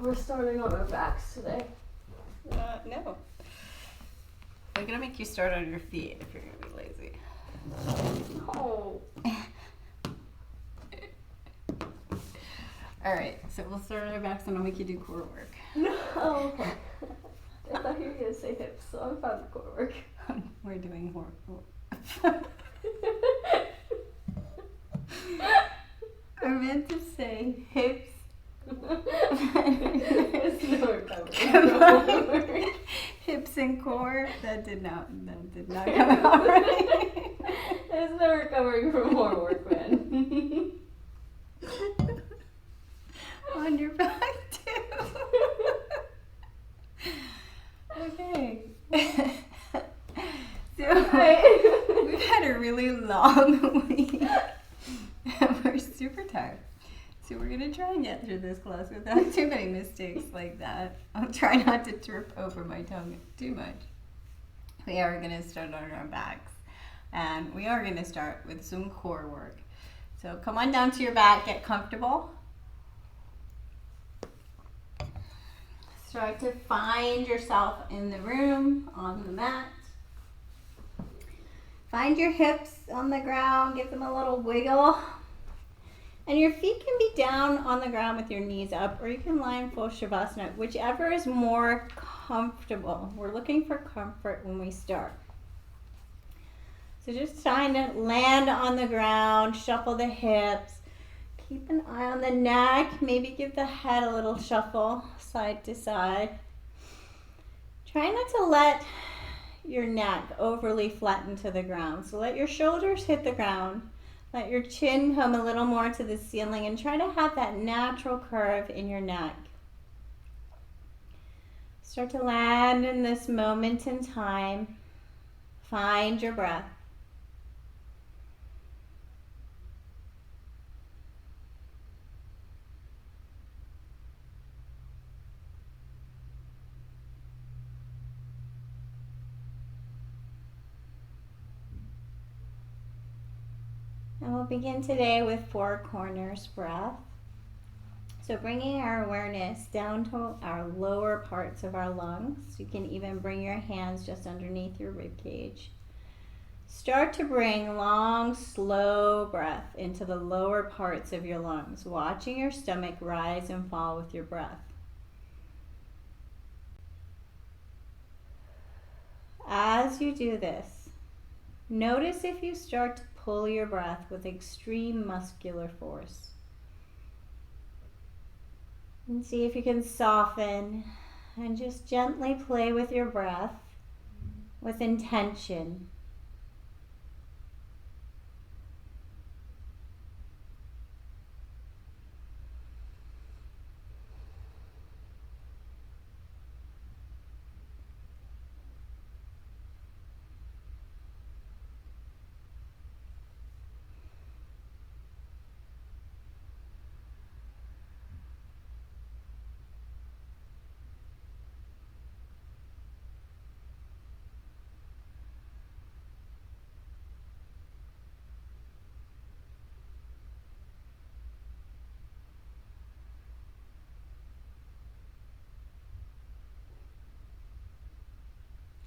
We're starting on our backs today. No. I'm gonna make you start on your feet if you're gonna be lazy. Oh. Alright, so we'll start on our backs and I'll make you do core work. No. Okay. I thought you were gonna say hips, so I'm fine with core work. We're doing core. I meant to say hips. It's no recovery. Hips and core. That did not come out right. There's no recovering from more work, man. On your back too. Okay. So we've had a really long week. We're super tired. So we're gonna try and get through this class without too many mistakes like that. I'll try not to trip over my tongue too much. We are gonna start on our backs. And we are gonna start with some core work. So come on down to your back, get comfortable. Start to find yourself in the room, on the mat. Find your hips on the ground, give them a little wiggle. And your feet can be down on the ground with your knees up, or you can lie in full Shavasana, whichever is more comfortable. We're looking for comfort when we start. So just trying to land on the ground, shuffle the hips. Keep an eye on the neck, maybe give the head a little shuffle side to side. Try not to let your neck overly flatten to the ground. So let your shoulders hit the ground. Let your chin come a little more to the ceiling and try to have that natural curve in your neck. Start to land in this moment in time. Find your breath. And we'll begin today with 4 corners breath. So bringing our awareness down to our lower parts of our lungs. You can even bring your hands just underneath your rib cage. Start to bring long, slow breath into the lower parts of your lungs, watching your stomach rise and fall with your breath. As you do this, notice if you start to pull your breath with extreme muscular force. And see if you can soften and just gently play with your breath with intention.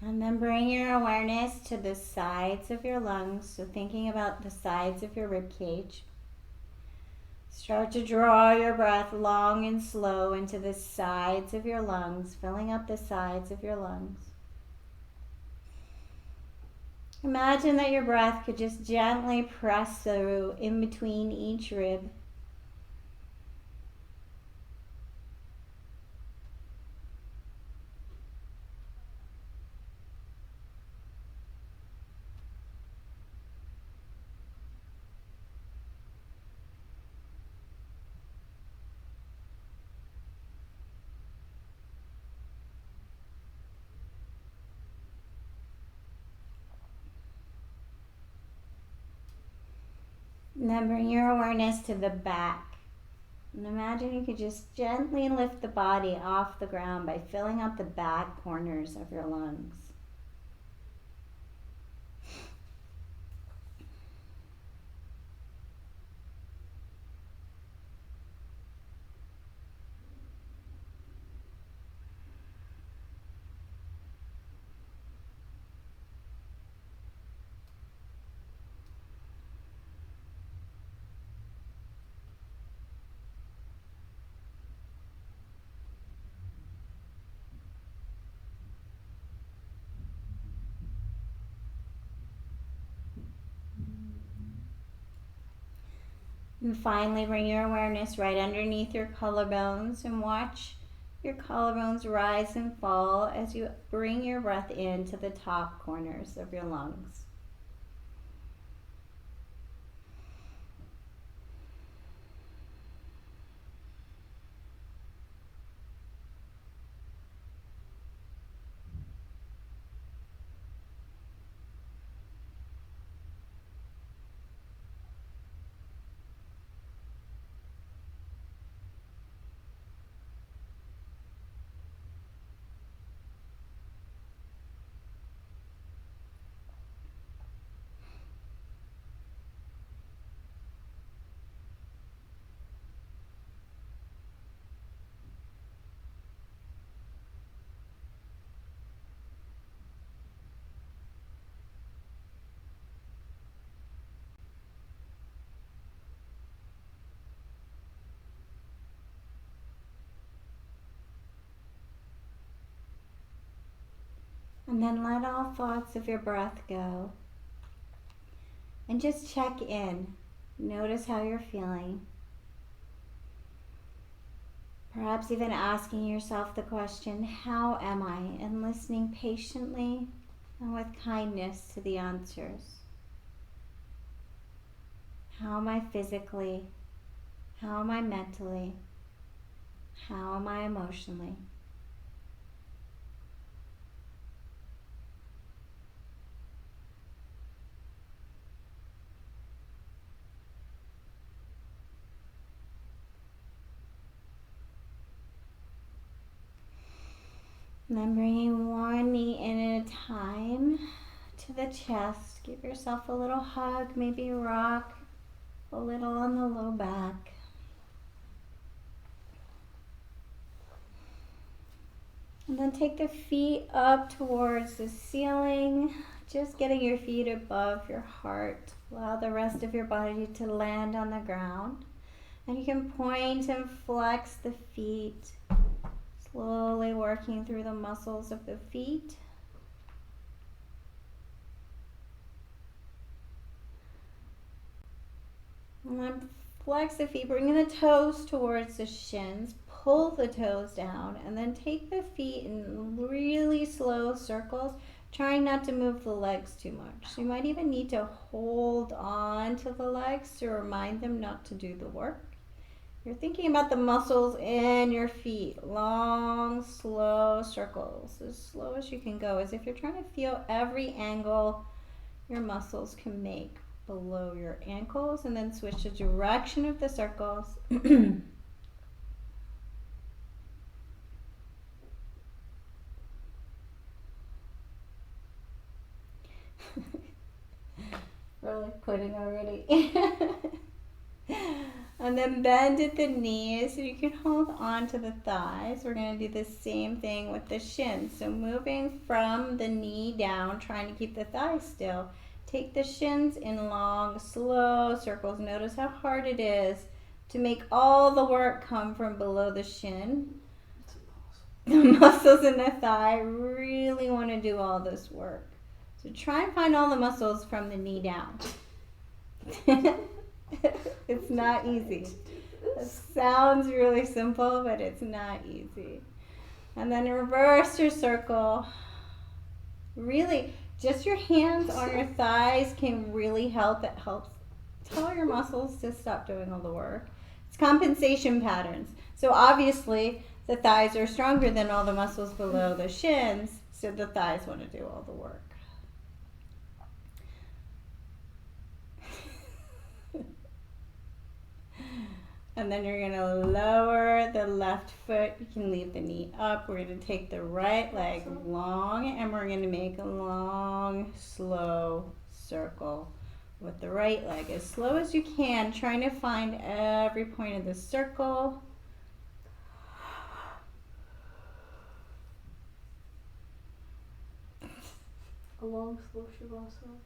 And then bring your awareness to the sides of your lungs. So thinking about the sides of your rib cage. Start to draw your breath long and slow into the sides of your lungs, filling up the sides of your lungs. Imagine that your breath could just gently press through in between each rib. And then bring your awareness to the back. And imagine you could just gently lift the body off the ground by filling up the back corners of your lungs. And finally, bring your awareness right underneath your collarbones and watch your collarbones rise and fall as you bring your breath into the top corners of your lungs. And then let all thoughts of your breath go. And just check in. Notice how you're feeling. Perhaps even asking yourself the question, how am I? And listening patiently and with kindness to the answers. How am I physically? How am I mentally? How am I emotionally? And then bringing one knee in at a time to the chest. Give yourself a little hug, maybe rock a little on the low back. And then take the feet up towards the ceiling, just getting your feet above your heart. Allow the rest of your body to land on the ground. And you can point and flex the feet, slowly working through the muscles of the feet. And then flex the feet, bringing the toes towards the shins. Pull the toes down and then take the feet in really slow circles, trying not to move the legs too much. So you might even need to hold on to the legs to remind them not to do the work. You're thinking about the muscles in your feet, long, slow circles, as slow as you can go, as if you're trying to feel every angle your muscles can make below your ankles, and then switch the direction of the circles. Really pudding already. And then bend at the knees so you can hold on to the thighs. We're going to do the same thing with the shins. So moving from the knee down, trying to keep the thighs still. Take the shins in long, slow circles. Notice how hard it is to make all the work come from below the shin. The muscles in the thigh really want to do all this work. So try and find all the muscles from the knee down. It's not easy. It sounds really simple, but it's not easy. And then reverse your circle. Really, just your hands on your thighs can really help. It helps tell your muscles to stop doing all the work. It's compensation patterns. So obviously, the thighs are stronger than all the muscles below the shins, so the thighs want to do all the work. And then you're going to lower the left foot. You can leave the knee up. We're going to take the right leg long, and we're going to make a long, slow circle with the right leg. As slow as you can, trying to find every point of the circle. A long, slow shavasana.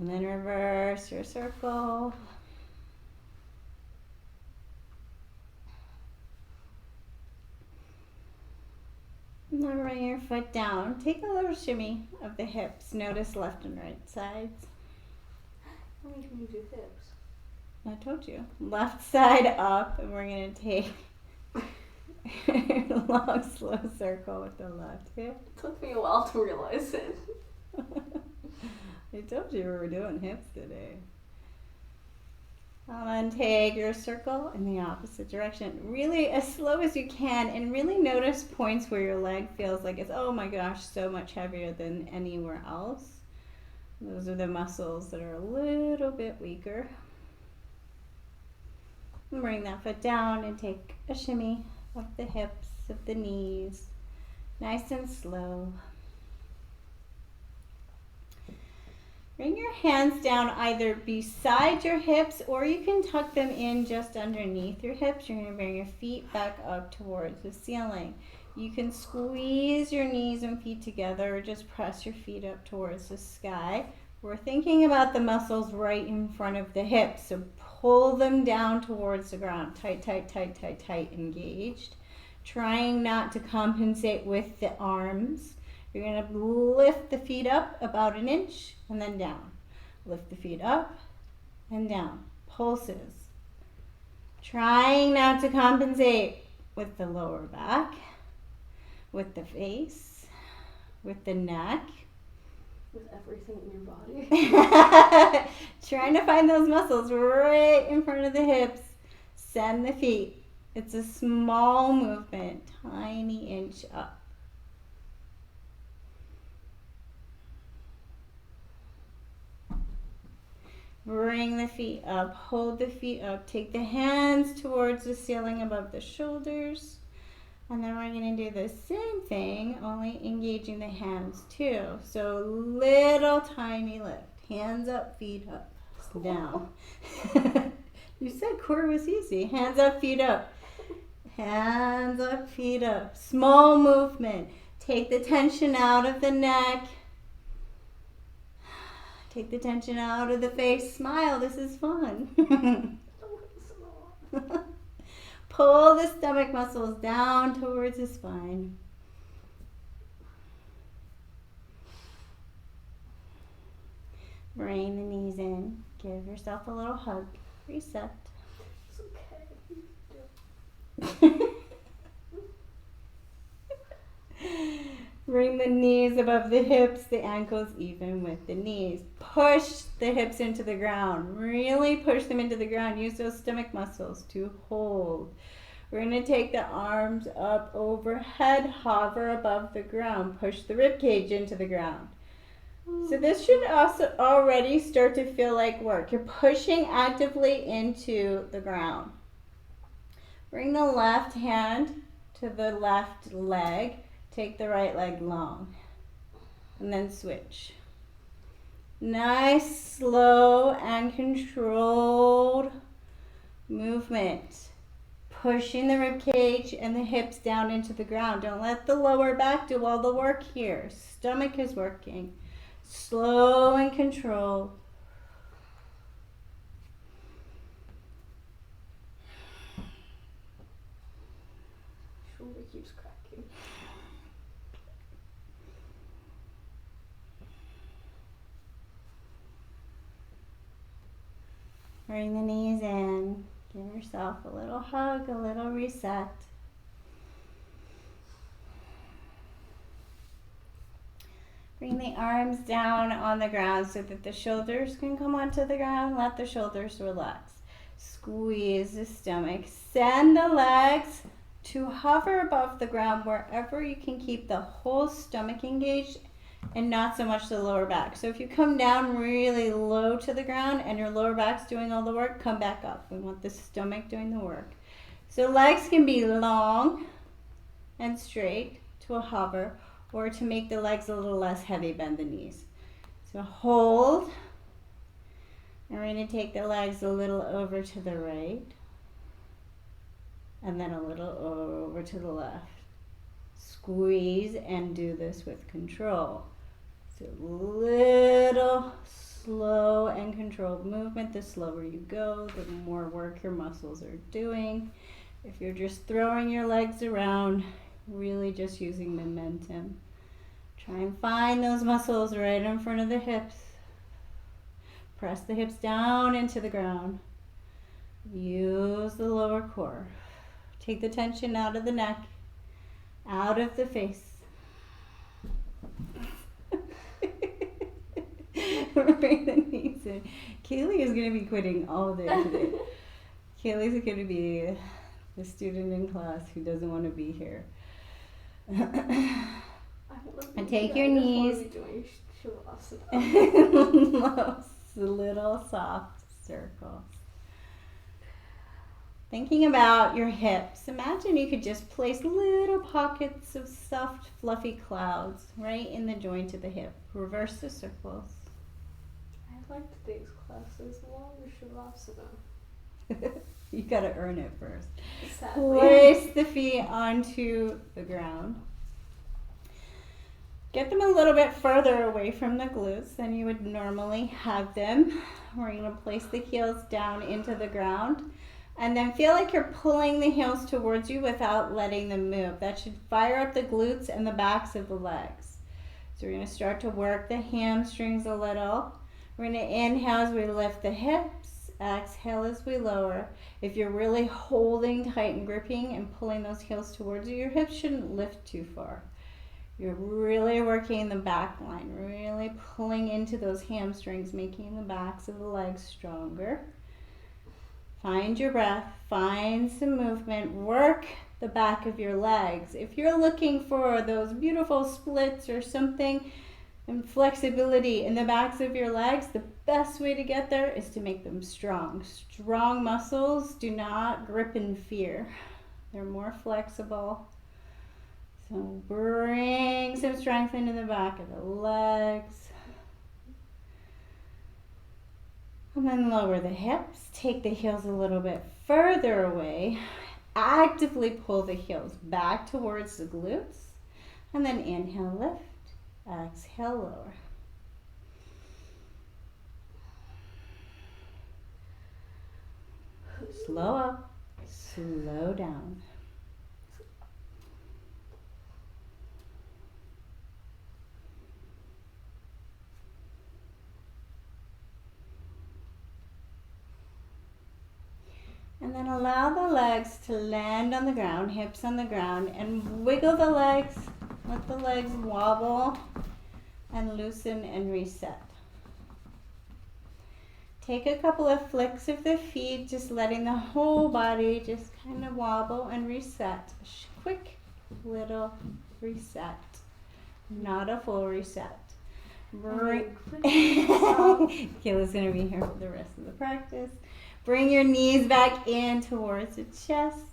And then reverse your circle. Now bring your foot down. Take a little shimmy of the hips. Notice left and right sides. How many can you do hips? I told you. Left side up, and we're going to take a long, slow circle with the left hip. It took me a while to realize it. I told you we were doing hips today. And then take your circle in the opposite direction. Really as slow as you can, and really notice points where your leg feels like it's, oh my gosh, so much heavier than anywhere else. Those are the muscles that are a little bit weaker. And bring that foot down and take a shimmy of the hips, of the knees. Nice and slow. Bring your hands down either beside your hips, or you can tuck them in just underneath your hips. You're going to bring your feet back up towards the ceiling. You can squeeze your knees and feet together, or just press your feet up towards the sky. We're thinking about the muscles right in front of the hips, so pull them down towards the ground. Tight, tight, tight, tight, tight, engaged. Trying not to compensate with the arms. You're going to lift the feet up about an inch and then down. Lift the feet up and down. Pulses. Trying not to compensate with the lower back, with the face, with the neck. With everything in your body. Trying to find those muscles right in front of the hips. Send the feet. It's a small movement, tiny inch up. Bring the feet up, hold the feet up, take the hands towards the ceiling above the shoulders. And then we're going to do the same thing, only engaging the hands too. So little tiny lift. Hands up, feet up, down. You said core was easy. Hands up, feet up. Hands up, feet up. Small movement. Take the tension out of the neck. Take the tension out of the face. Smile. This is fun. Pull the stomach muscles down towards the spine. Bring the knees in. Give yourself a little hug. Reset. It's okay. Bring the knees above the hips, the ankles even with the knees. Push the hips into the ground. Really push them into the ground. Use those stomach muscles to hold. We're going to take the arms up overhead, hover above the ground. Push the rib cage into the ground. So this should also already start to feel like work. You're pushing actively into the ground. Bring the left hand to the left leg. Take the right leg long. And then switch. Nice, slow, and controlled movement. Pushing the rib cage and the hips down into the ground. Don't let the lower back do all the work here. Stomach is working. Slow and controlled. Shoulder keeps cracking. Bring the knees in. Give yourself a little hug, a little reset. Bring the arms down on the ground so that the shoulders can come onto the ground. Let the shoulders relax. Squeeze the stomach. Send the legs to hover above the ground wherever you can keep the whole stomach engaged and not so much the lower back. So if you come down really low to the ground and your lower back's doing all the work, come back up. We want the stomach doing the work. So legs can be long and straight to a hover, or to make the legs a little less heavy, bend the knees. So hold. And we're going to take the legs a little over to the right. And then a little over to the left. Squeeze and do this with control. So little slow and controlled movement. The slower you go, the more work your muscles are doing. If you're just throwing your legs around, really just using momentum. Try and find those muscles right in front of the hips. Press the hips down into the ground. Use the lower core. Take the tension out of the neck, out of the face. Bring the knees in. Kaylee is going to be quitting all day today. Kaylee's going to be the student in class who doesn't want to be here. And take your knees. Little soft circles. Thinking about your hips, imagine you could just place little pockets of soft, fluffy clouds right in the joint of the hip. Reverse the circles. I liked these classes longer Shavasana. You gotta earn it first. Sadly. Place the feet onto the ground. Get them a little bit further away from the glutes than you would normally have them. We're going to place the heels down into the ground. And then feel like you're pulling the heels towards you without letting them move. That should fire up the glutes and the backs of the legs. So we're going to start to work the hamstrings a little. We're going to inhale as we lift the hips. Exhale as we lower. If you're really holding tight and gripping and pulling those heels towards you, your hips shouldn't lift too far. You're really working the back line, really pulling into those hamstrings, making the backs of the legs stronger. Find your breath, find some movement, work the back of your legs. If you're looking for those beautiful splits or something and flexibility in the backs of your legs, the best way to get there is to make them strong. Strong muscles do not grip in fear. They're more flexible. So bring some strength into the back of the legs. And then lower the hips. Take the heels a little bit further away. Actively pull the heels back towards the glutes. And then inhale, lift. Exhale, lower. Slow up. Slow down. And then allow the legs to land on the ground, hips on the ground, and wiggle the legs. Let the legs wobble and loosen and reset. Take a couple of flicks of the feet, just letting the whole body just kind of wobble and reset. Quick little reset, not a full reset. Kayla's going to be here for the rest of the practice. Bring your knees back in towards the chest.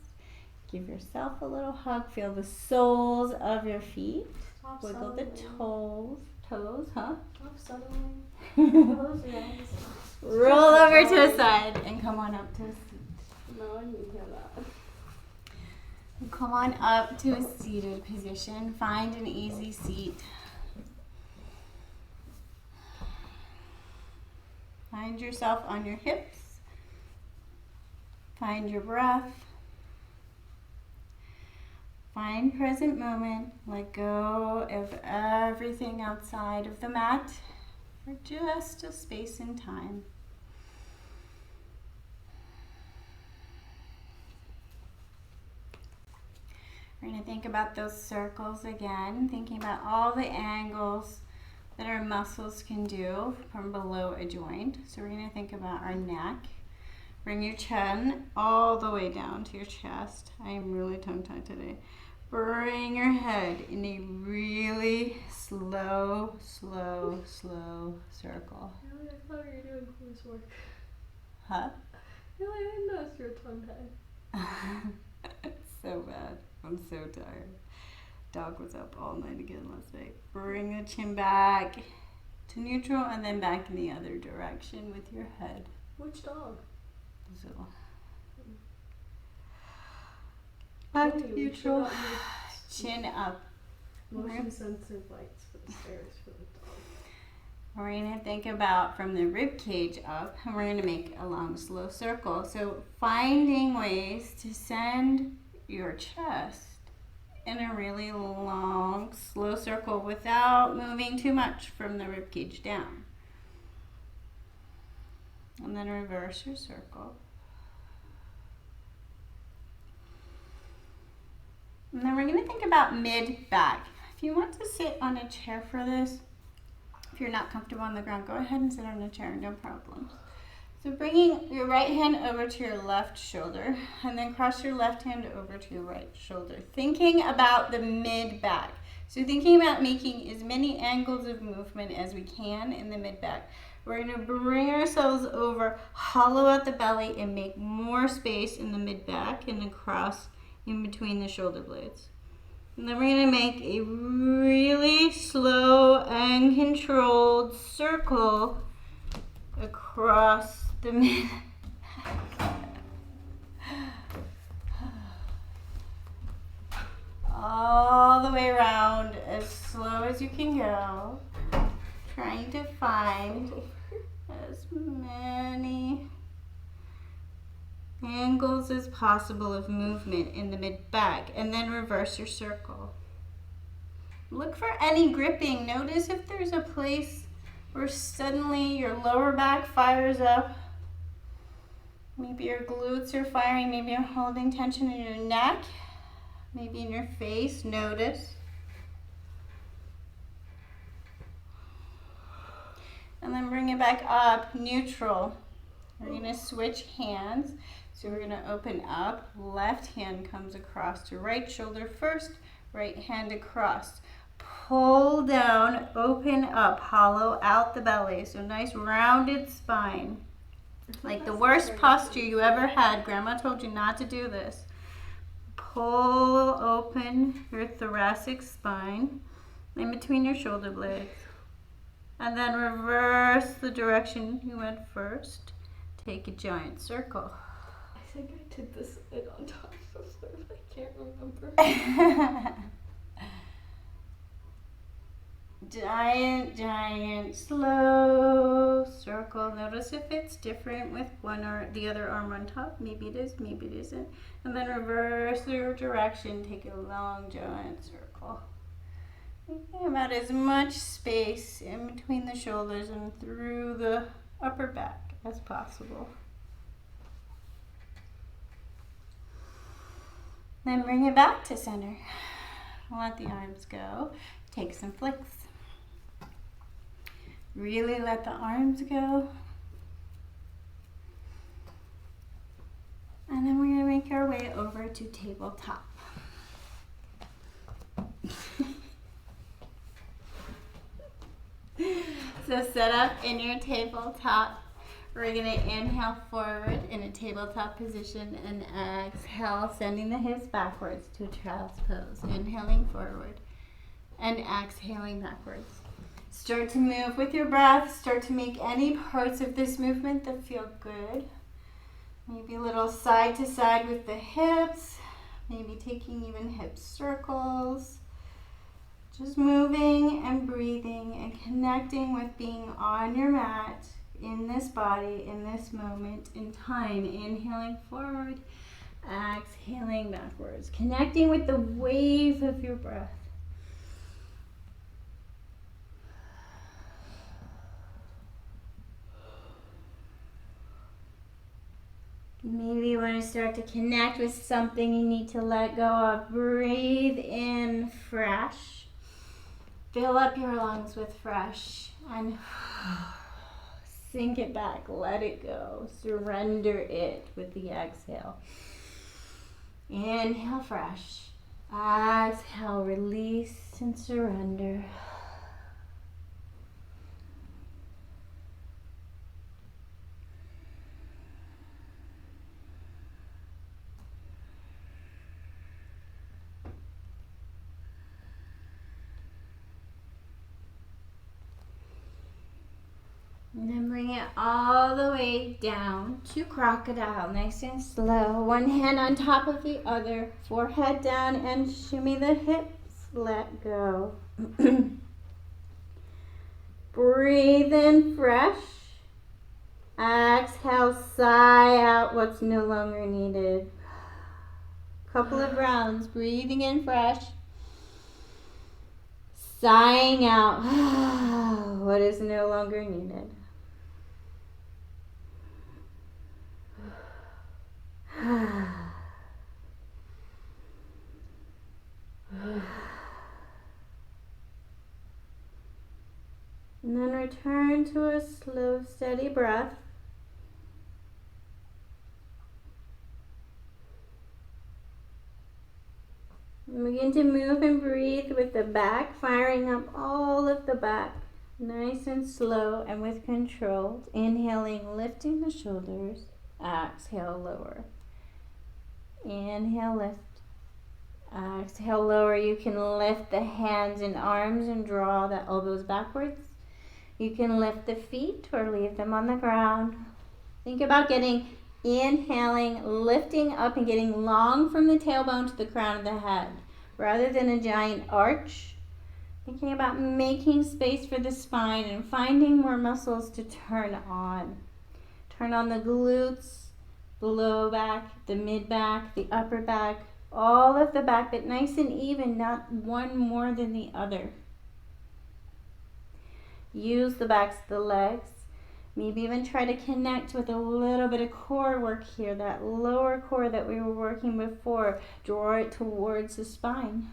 Give yourself a little hug. Feel the soles of your feet. Stop Wiggle settling. the toes. Toes, huh? Stop settling. Close your eyes. Roll over to a side and come on up to a seat. No, I didn't hear that. Come on up to a seated position. Find an easy seat. Find yourself on your hips. Find your breath. Find present moment. Let go of everything outside of the mat for just a space and time. We're going to think about those circles again, thinking about all the angles that our muscles can do from below a joint. So we're going to think about our neck. Bring your chin all the way down to your chest. I am really tongue-tied today. Bring your head in a really slow, slow, slow circle. Really, I thought you were doing coursework. Huh? Really, I didn't notice you were tongue-tied. It's so bad. I'm so tired. Dog was up all night again last night. Bring the chin back to neutral and then back in the other direction with your head. Which dog? So back to Hey, we neutral. forgot Chin up. Motion sensor lights for the stairs for the dog. We're going to think about from the rib cage up, and we're going to make a long, slow circle. So finding ways to send your chest in a really long, slow circle without moving too much from the rib cage down. And then reverse your circle. And then we're going to think about mid-back. If you want to sit on a chair for this, if you're not comfortable on the ground, go ahead and sit on a chair, no problem. So bringing your right hand over to your left shoulder and then cross your left hand over to your right shoulder. Thinking about the mid-back. So thinking about making as many angles of movement as we can in the mid-back. We're going to bring ourselves over, hollow out the belly, and make more space in the mid-back and across in between the shoulder blades. And then we're going to make a really slow and controlled circle across the mid. All the way around as slow as you can go. Trying to find as many angles as possible of movement in the mid-back, and then reverse your circle. Look for any gripping. Notice if there's a place where suddenly your lower back fires up. Maybe your glutes are firing, maybe you're holding tension in your neck, maybe in your face. Notice. And then bring it back up, neutral. We're going to switch hands. So we're going to open up. Left hand comes across to right shoulder first, right hand across. Pull down, open up, hollow out the belly. So nice rounded spine. Like the worst posture you ever had. Grandma told you not to do this. Pull open your thoracic spine in between your shoulder blades. And then reverse the direction you went first. Take a giant circle. I think I did this on top before, but I can't remember. Giant, slow circle. Notice if it's different with one or the other arm on top. Maybe it is, maybe it isn't. And then reverse your direction. Take a long, giant circle. Thinking about as much space in between the shoulders and through the upper back as possible. Then bring it back to center. Let the arms go. Take some flicks. Really let the arms go. And then we're going to make our way over to tabletop. So set up in your tabletop. We're going to inhale forward in a tabletop position and exhale, sending the hips backwards to a child's pose. Inhaling forward and exhaling backwards. Start to move with your breath. Start to make any parts of this movement that feel good. Maybe a little side to side with the hips. Maybe taking even hip circles. Just moving and breathing and connecting with being on your mat in this body, in this moment in time. Inhaling forward, exhaling backwards. Connecting with the wave of your breath. Maybe you want to start to connect with something you need to let go of. Breathe in fresh. Fill up your lungs with fresh and sink it back. Let it go. Surrender it with the exhale. Inhale fresh. Exhale, release and surrender. And then bring it all the way down to crocodile, nice and slow. One hand on top of the other, forehead down and shimmy the hips, let go. Breathe in fresh. Exhale, sigh out what's no longer needed. Couple of rounds, breathing in fresh. Sighing out what is no longer needed. And then return to a slow, steady breath. And begin to move and breathe with the back, firing up all of the back. Nice and slow and with control. Inhaling, lifting the shoulders. Exhale, lower. Inhale, lift. Exhale, lower. You can lift the hands and arms and draw the elbows backwards. You can lift the feet or leave them on the ground. Think about inhaling, lifting up and getting long from the tailbone to the crown of the head, rather than a giant arch. Thinking about making space for the spine and finding more muscles to turn on. Turn on the glutes, the low back, the mid back, the upper back, all of the back, but nice and even, not one more than the other. Use the backs of the legs. Maybe even try to connect with a little bit of core work here, that lower core that we were working before. Draw it towards the spine.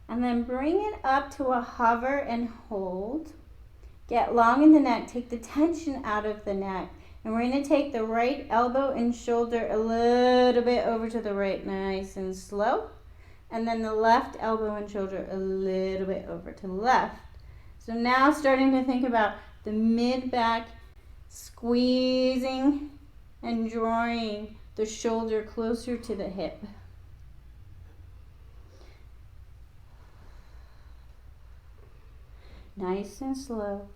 And then bring it up to a hover and hold. Get long in the neck. Take the tension out of the neck. And we're going to take the right elbow and shoulder a little bit over to the right, nice and slow. And then the left elbow and shoulder a little bit over to the left. So now starting to think about the mid-back, squeezing and drawing the shoulder closer to the hip. Nice and slow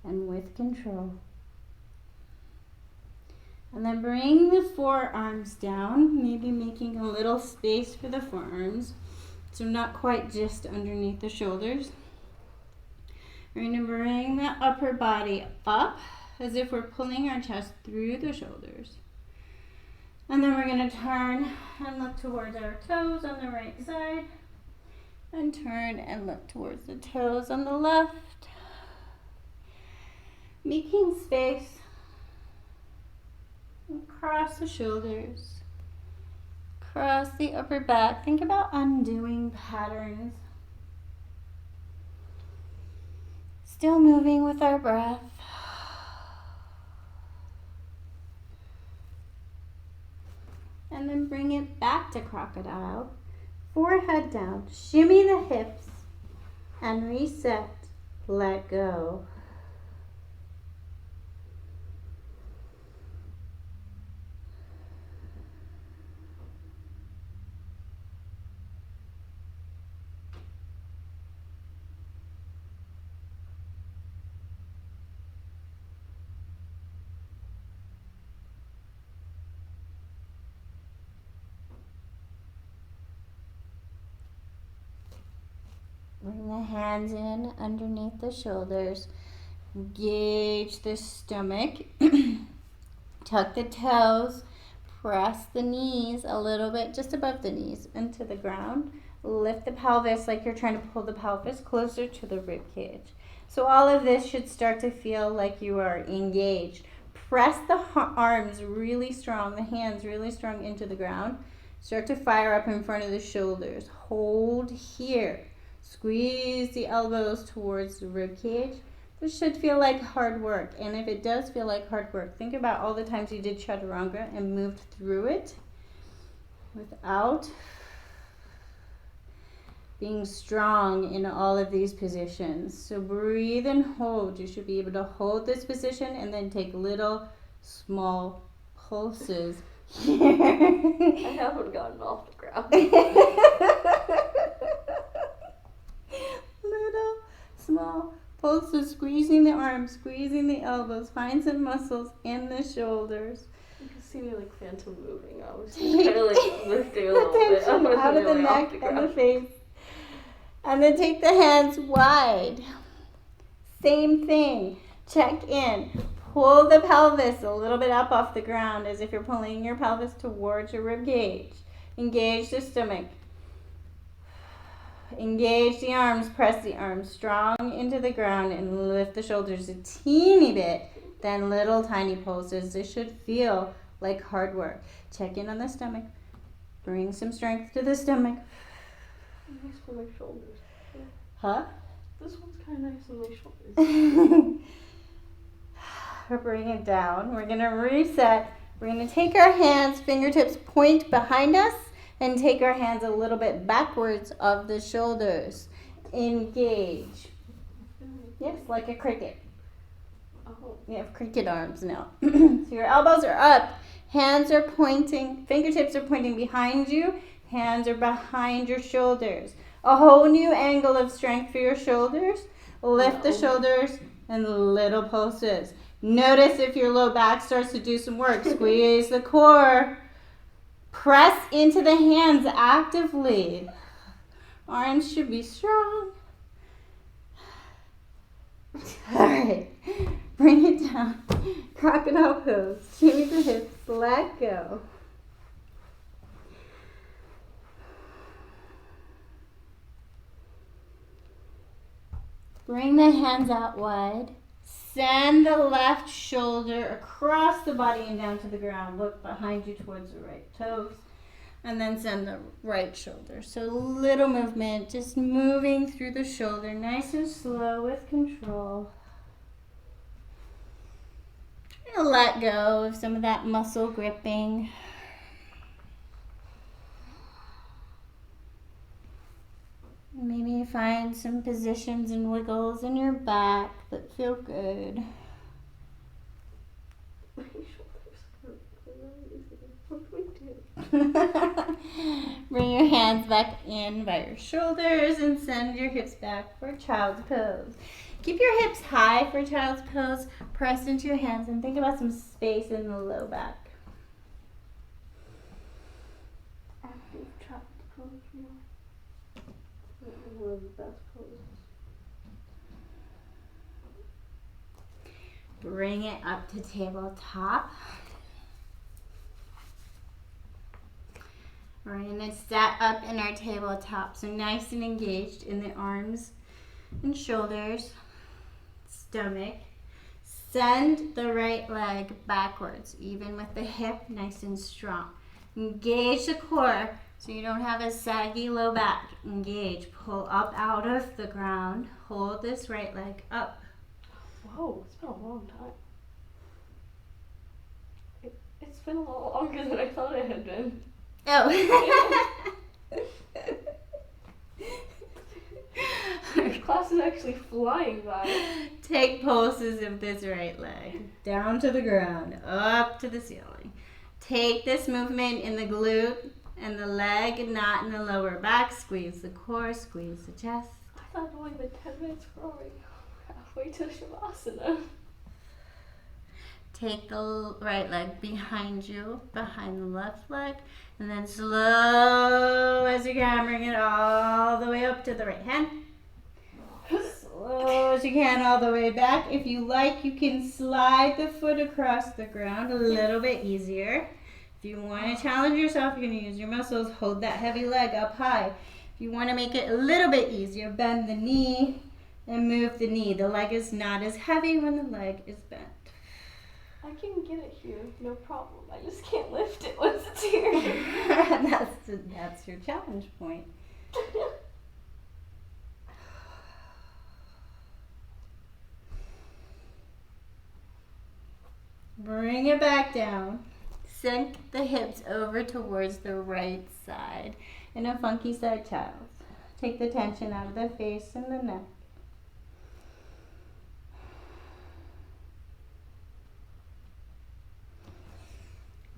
and with control. And then bring the forearms down, maybe making a little space for the forearms, so not quite just underneath the shoulders. We're going to bring the upper body up as if we're pulling our chest through the shoulders. And then we're going to turn and look towards our toes on the right side. And turn and look towards the toes on the left. Making space across the shoulders, across the upper back. Think about undoing patterns. Still moving with our breath. And then bring it back to crocodile. Forehead down, shimmy the hips, and reset, let go. Bring the hands in underneath the shoulders. Engage the stomach. Tuck the toes. Press the knees a little bit, just above the knees, into the ground. Lift the pelvis like you're trying to pull the pelvis closer to the rib cage. So all of this should start to feel like you are engaged. Press the arms really strong, the hands really strong into the ground. Start to fire up in front of the shoulders. Hold here. Squeeze the elbows towards the rib cage. This should feel like hard work. And if it does feel like hard work, think about all the times you did chaturanga and moved through it without being strong in all of these positions. So breathe and hold. You should be able to hold this position and then take little, small pulses here. I haven't gotten off the ground. Little, small pulses, squeezing the arms, squeezing the elbows. Find some muscles in the shoulders. You can see me like phantom moving. I was just kind of like lifting a little bit. I Attention wasn't out of the really off neck the and the ground. face. And then take the hands wide. Same thing. Check in. Pull the pelvis a little bit up off the ground as if you're pulling your pelvis towards your rib cage. Engage the stomach. Engage the arms, press the arms strong into the ground and lift the shoulders a teeny bit. Then little tiny pulses. This should feel like hard work. Check in on the stomach. Bring some strength to the stomach. Nice for my shoulders. Huh? This one's kind of nice on my shoulders. Bring it down. We're going to reset. We're going to take our hands, fingertips point behind us, and take our hands a little bit backwards of the shoulders. Engage. Yes, like a cricket. Oh. You have cricket arms now. So your elbows are up. Hands are pointing. Fingertips are pointing behind you. Hands are behind your shoulders. A whole new angle of strength for your shoulders. Lift the shoulders and little pulses. Notice if your low back starts to do some work. Squeeze the core. Press into the hands actively. Arms should be strong. All right. Bring it down. Crocodile pose. Shimmy the hips. Let go. Bring the hands out wide. Send the left shoulder across the body and down to the ground. Look behind you towards the right toes. And then send the right shoulder. So little movement, just moving through the shoulder, nice and slow with control. And let go of some of that muscle gripping. Maybe find some positions and wiggles in your back that feel good. My shoulders hurt for no reason. What do we do? Bring your hands back in by your shoulders and send your hips back for child's pose. Keep your hips high for child's pose. Press into your hands and think about some space in the low back. Active child's pose, you know. One of the best poses. Bring it up to tabletop. We're going to set up in our tabletop, so nice and engaged in the arms and shoulders, stomach. Send the right leg backwards, even with the hip nice and strong. Engage the core so you don't have a saggy low back. Engage, pull up out of the ground. Hold this right leg up. Whoa, it's been a long time. It's been a lot longer than I thought it had been. Oh. This class is actually flying by. Take pulses of this right leg. Down to the ground, up to the ceiling. Take this movement in the glute and the leg, not in the lower back. Squeeze the core, squeeze the chest. I thought it'd only been 10 minutes for already halfway to Shavasana. Take the right leg behind you, behind the left leg, and then slow as you can, bring it all the way up to the right hand. Slow as you can all the way back. If you like, you can slide the foot across the ground a little bit easier. If you want to challenge yourself, you're going to use your muscles. Hold that heavy leg up high. If you want to make it a little bit easier, bend the knee and move the knee. The leg is not as heavy when the leg is bent. I can get it here, no problem. I just can't lift it once it's here. That's your challenge point. Bring it back down. Sink the hips over towards the right side in a funky side child. Take the tension out of the face and the neck.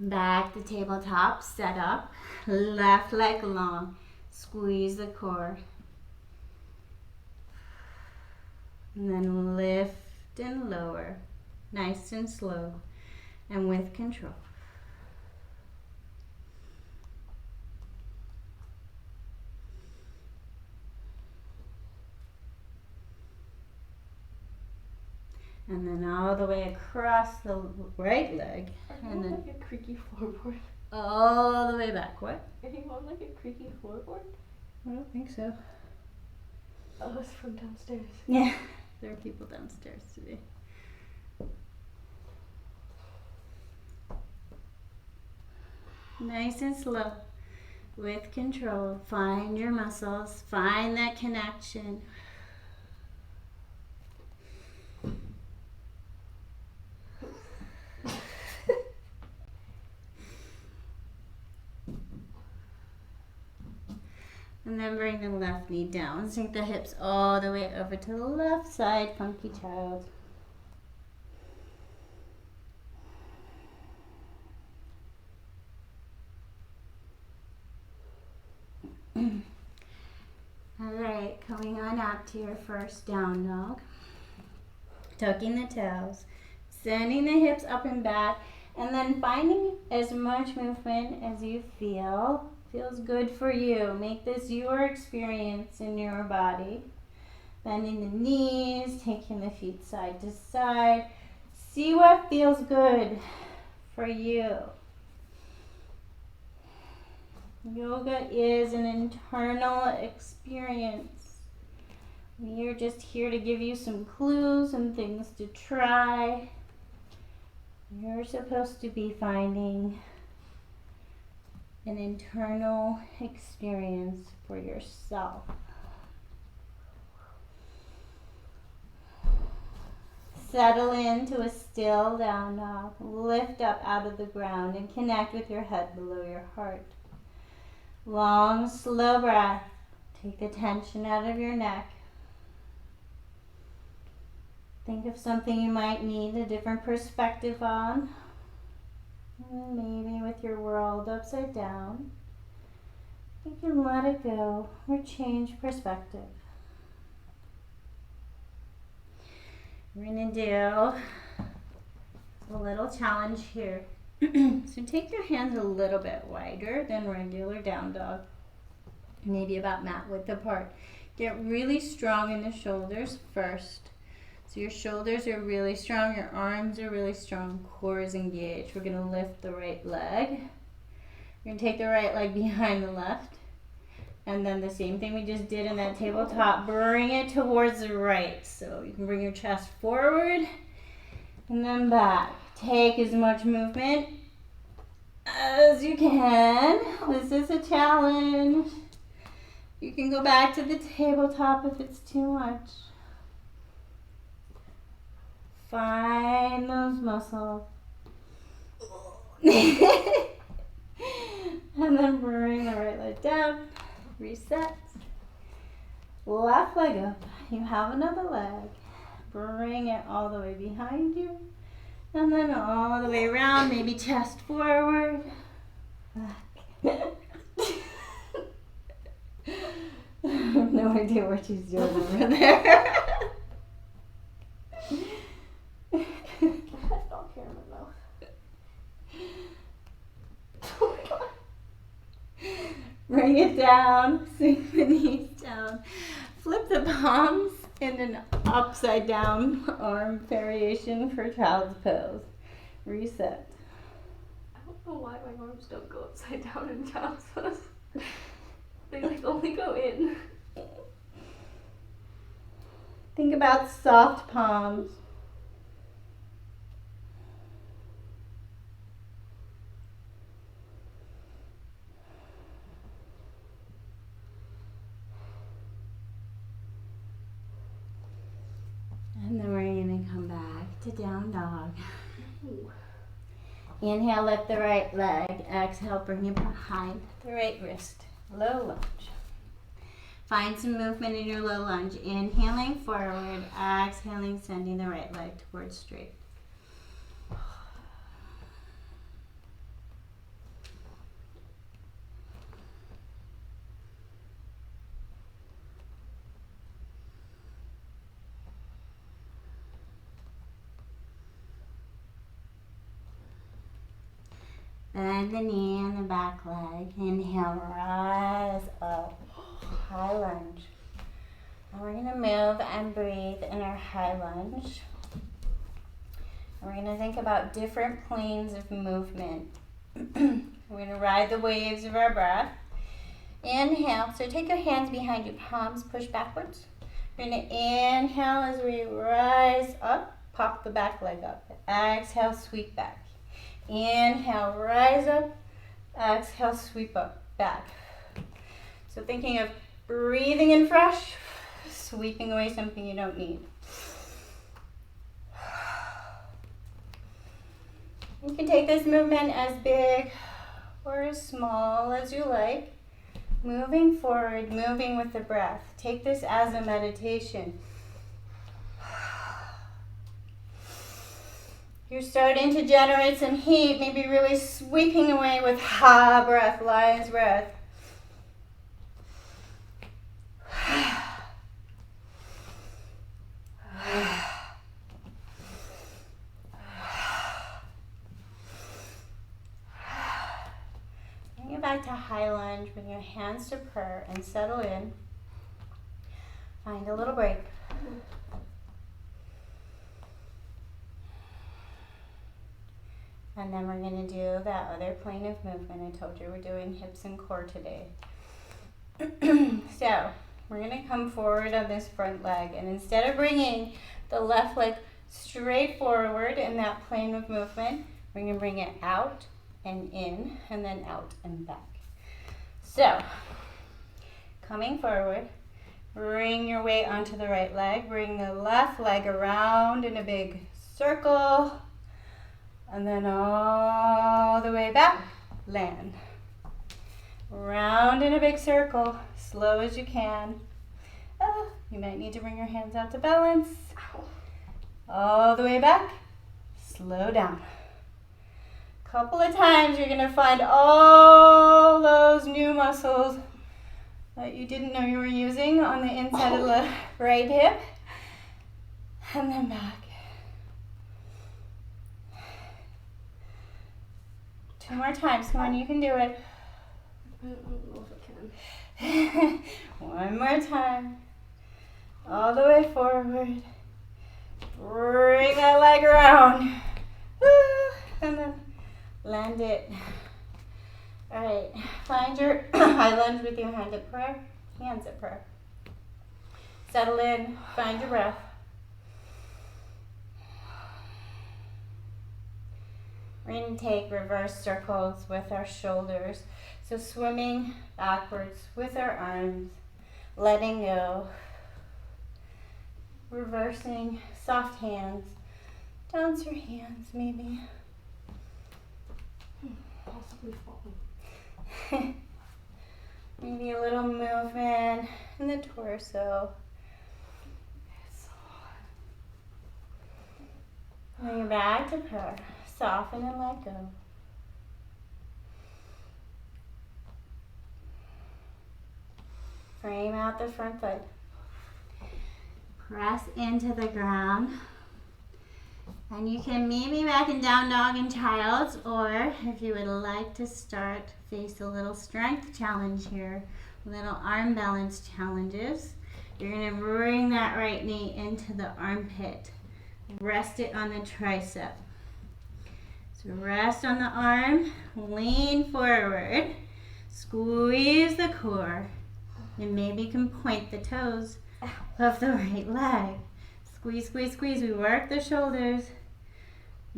Back to tabletop, set up, left leg long, squeeze the core. And then lift and lower, nice and slow and with control. And then all the way across the right leg. And then like a creaky floorboard. All the way back. What? Are you on like a creaky floorboard? I don't think so. Oh, it's from downstairs. Yeah, there are people downstairs today. Nice and slow, with control. Find your muscles, find that connection. And then bring the left knee down. Sink the hips all the way over to the left side, funky child. All right, coming on up to your first down dog. Tucking the toes, sending the hips up and back, and then finding as much movement as you feel feels good for you. Make this your experience in your body. Bending the knees, taking the feet side to side. See what feels good for you. Yoga is an internal experience. We are just here to give you some clues and things to try. You're supposed to be finding an internal experience for yourself. Settle into a still down dog. Lift up out of the ground and connect with your head below your heart. Long, slow breath. Take the tension out of your neck. Think of something you might need a different perspective on. Maybe with your world upside down. You can let it go or change perspective. We're going to do a little challenge here. So take your hands a little bit wider than regular down dog. Maybe about mat width apart. Get really strong in the shoulders first. So your shoulders are really strong, your arms are really strong, core is engaged. We're going to lift the right leg. We're going to take the right leg behind the left. And then the same thing we just did in that tabletop, bring it towards the right. So you can bring your chest forward and then back. Take as much movement as you can. This is a challenge. You can go back to the tabletop if it's too much. Find those muscles. And then bring the right leg down. Reset. Left leg up. You have another leg. Bring it all the way behind you. And then all the way around. Maybe chest forward. Back. I have no idea what she's doing over there. Dog hair in my mouth. Oh my god. Bring it down, sink the knees down. Flip the palms in an upside down arm variation for child's pose. Reset. I don't know why my arms don't go upside down in child's pose. They like only go in. Think about soft palms. And then we're going to come back to down dog. Ooh. Inhale, lift the right leg. Exhale, bring it behind the right wrist. Low lunge. Find some movement in your low lunge. Inhaling forward, exhaling, sending the right leg towards straight. Bend the knee and the back leg. Inhale, rise up. High lunge. And we're going to move and breathe in our high lunge. And we're going to think about different planes of movement. We're going to ride the waves of our breath. Inhale. So take your hands behind you, palms push backwards. We're going to inhale as we rise up, pop the back leg up. Exhale, sweep back. Inhale, rise up. Exhale, sweep up, back. So thinking of breathing in fresh, sweeping away something you don't need. You can take this movement as big or as small as you like. Moving forward, moving with the breath. Take this as a meditation. You're starting to generate some heat, maybe really sweeping away with ha breath, lion's breath. Bring it back to high lunge, bring your hands to prayer and settle in. Find a little break. And then we're going to do that other plane of movement. I told you we're doing hips and core today. So we're going to come forward on this front leg, and instead of bringing the left leg straight forward in that plane of movement, we're going to bring it out and in, and then out and back. So coming forward, bring your weight onto the right leg, bring the left leg around in a big circle, and then all the way back, land. Round in a big circle, slow as you can. You might need to bring your hands out to balance. All the way back, slow down. Couple of times you're gonna find all those new muscles that you didn't know you were using on the inside of the right hip. And then back. 2 more times, come on, you can do it. I don't know if I can. 1 more time. All the way forward. Bring that leg around. And then land it. All right, find your high lunge with your hand at prayer, hands at prayer. Settle in, find your breath. We're going to take reverse circles with our shoulders. So swimming backwards with our arms, letting go. Reversing, soft hands. Dance your hands maybe. Possibly falling. Maybe a little movement in the torso. It's so hard. Bring it back to prayer. Soften and let go. Frame out the front foot. Press into the ground. And you can meet me back in down dog and child's, or if you would like to start, face a little strength challenge here, little arm balance challenges. You're going to bring that right knee into the armpit. Rest it on the tricep. So rest on the arm, lean forward, squeeze the core, and maybe you can point the toes of the right leg. Squeeze, squeeze, squeeze. We work the shoulders.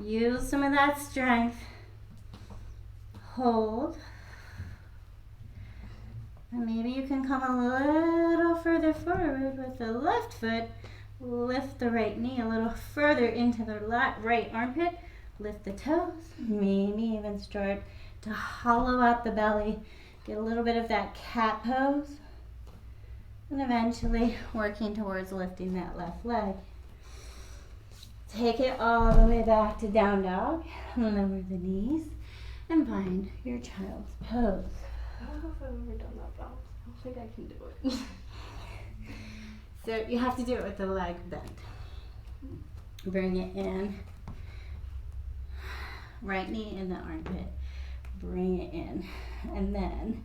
Use some of that strength. Hold. And maybe you can come a little further forward with the left foot. Lift the right knee a little further into the right armpit. Lift the toes. Maybe even start to hollow out the belly. Get a little bit of that cat pose. And eventually working towards lifting that left leg. Take it all the way back to down dog. Lower the knees and find your child's pose. I don't know if I've ever done that balance. I don't think I can do it. So you have to do it with the leg bent. Bring it in. Right knee in the armpit. Bring it in. And then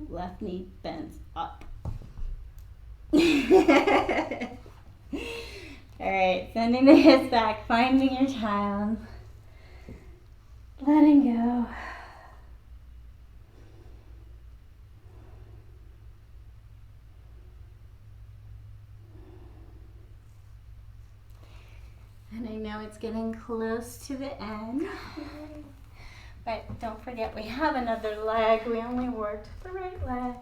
left knee bends up. Alright, sending the hips back, finding your child. Letting go. And I know it's getting close to the end. But don't forget, we have another leg. We only worked the right leg.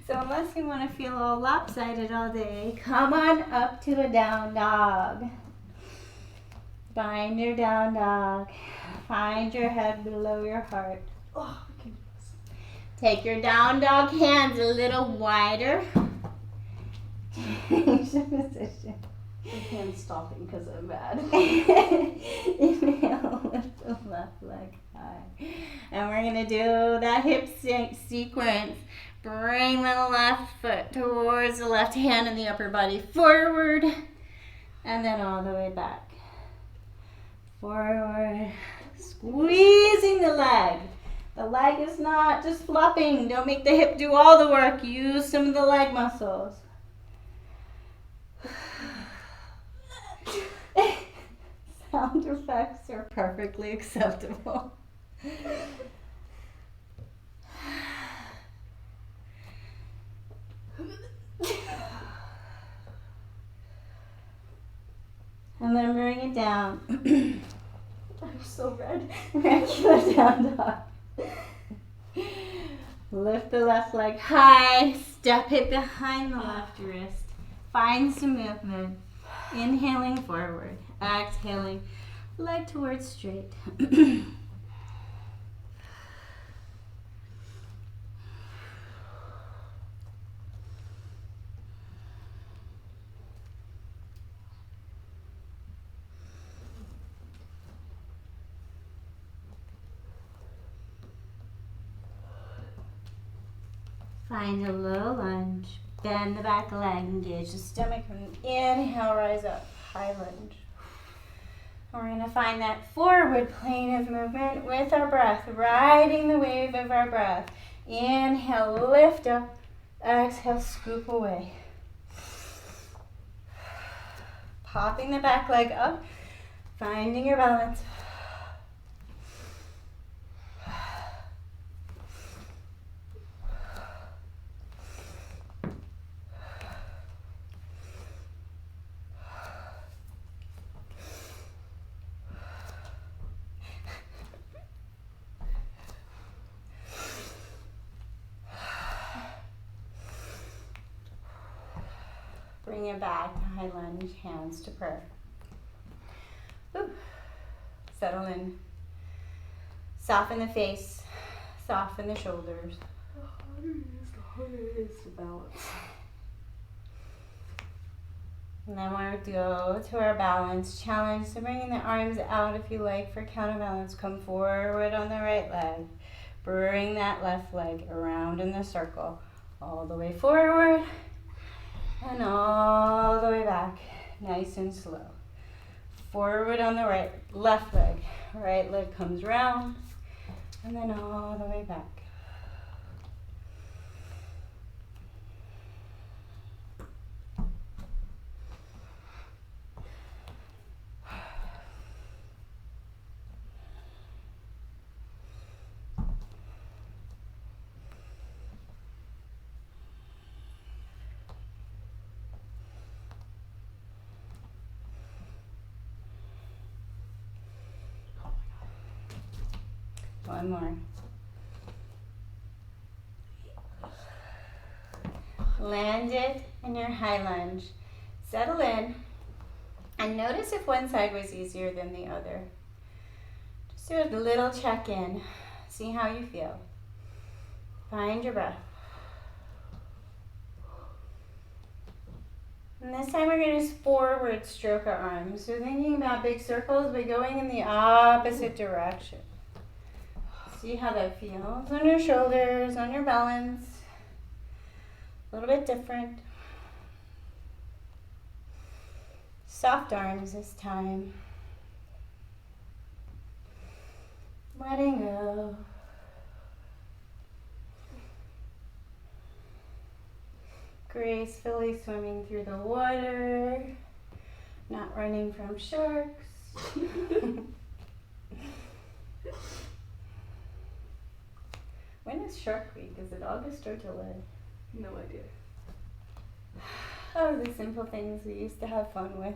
So unless you want to feel all lopsided all day, come on up to a down dog. Find your down dog. Find your head below your heart. Oh, I can do this. Take your down dog hands a little wider. Change the position. My hand's stopping because I'm mad. Inhale, lift the left leg high. And we're going to do that hip sequence. Bring the left foot towards the left hand and the upper body forward. And then all the way back. Forward. Squeezing the leg. The leg is not just flopping. Don't make the hip do all the work. Use some of the leg muscles. Sound effects are perfectly acceptable. And then bring it down. I'm so red. Regular down dog. Lift the left leg high. Step it behind the left wrist. Find some movement. Inhaling forward. Exhaling. Leg towards straight. Find a low lunge. Bend the back leg. Engage the stomach. Inhale, rise up. High lunge. We're going to find that forward plane of movement with our breath, riding the wave of our breath. Inhale, lift up. Exhale, scoop away. Popping the back leg up, finding your balance. Bring it back to high lunge, hands to prayer. Ooh. Settle in. Soften the face, soften the shoulders. The hardest to balance. And then we'll go to our balance challenge. So bringing the arms out if you like for counterbalance. Come forward on the right leg. Bring that left leg around in the circle. All the way forward. And all the way back, nice and slow. Forward on the right, left leg. Right leg comes round, and then all the way back. One more. Land it in your high lunge. Settle in and notice if one side was easier than the other. Just do a little check-in. See how you feel. Find your breath. And this time we're going to forward stroke our arms. So thinking about big circles, but going in the opposite direction. See how that feels on your shoulders, on your balance. A little bit different. Soft arms this time. Letting go. Gracefully swimming through the water. Not running from sharks. When is Shark Week? Is it August or July? No idea. Oh, the simple things we used to have fun with.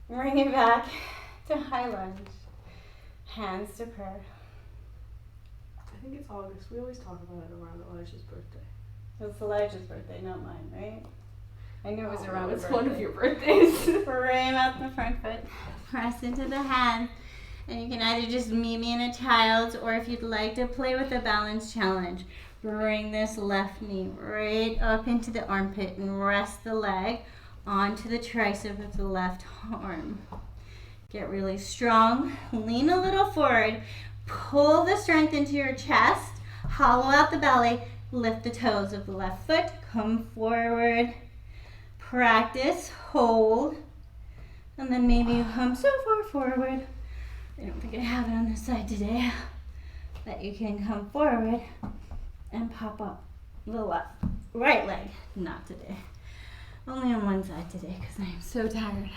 Bring it back to high lunge. Hands to prayer. I think it's August. We always talk about it around Elijah's birthday. It's Elijah's birthday, not mine, right? I knew it was around It's birthday. one of your birthdays. Frame out the front foot. Press into the hand. And you can either just meet me in a child's, or if you'd like to play with the balance challenge, bring this left knee right up into the armpit and rest the leg onto the tricep of the left arm. Get really strong. Lean a little forward. Pull the strength into your chest. Hollow out the belly. Lift the toes of the left foot. Come forward. Practice. Hold. And then maybe you come so far forward. I don't think I have it on this side today. That you can come forward and pop up the right leg. Not today. Only on one side today because I am so tired.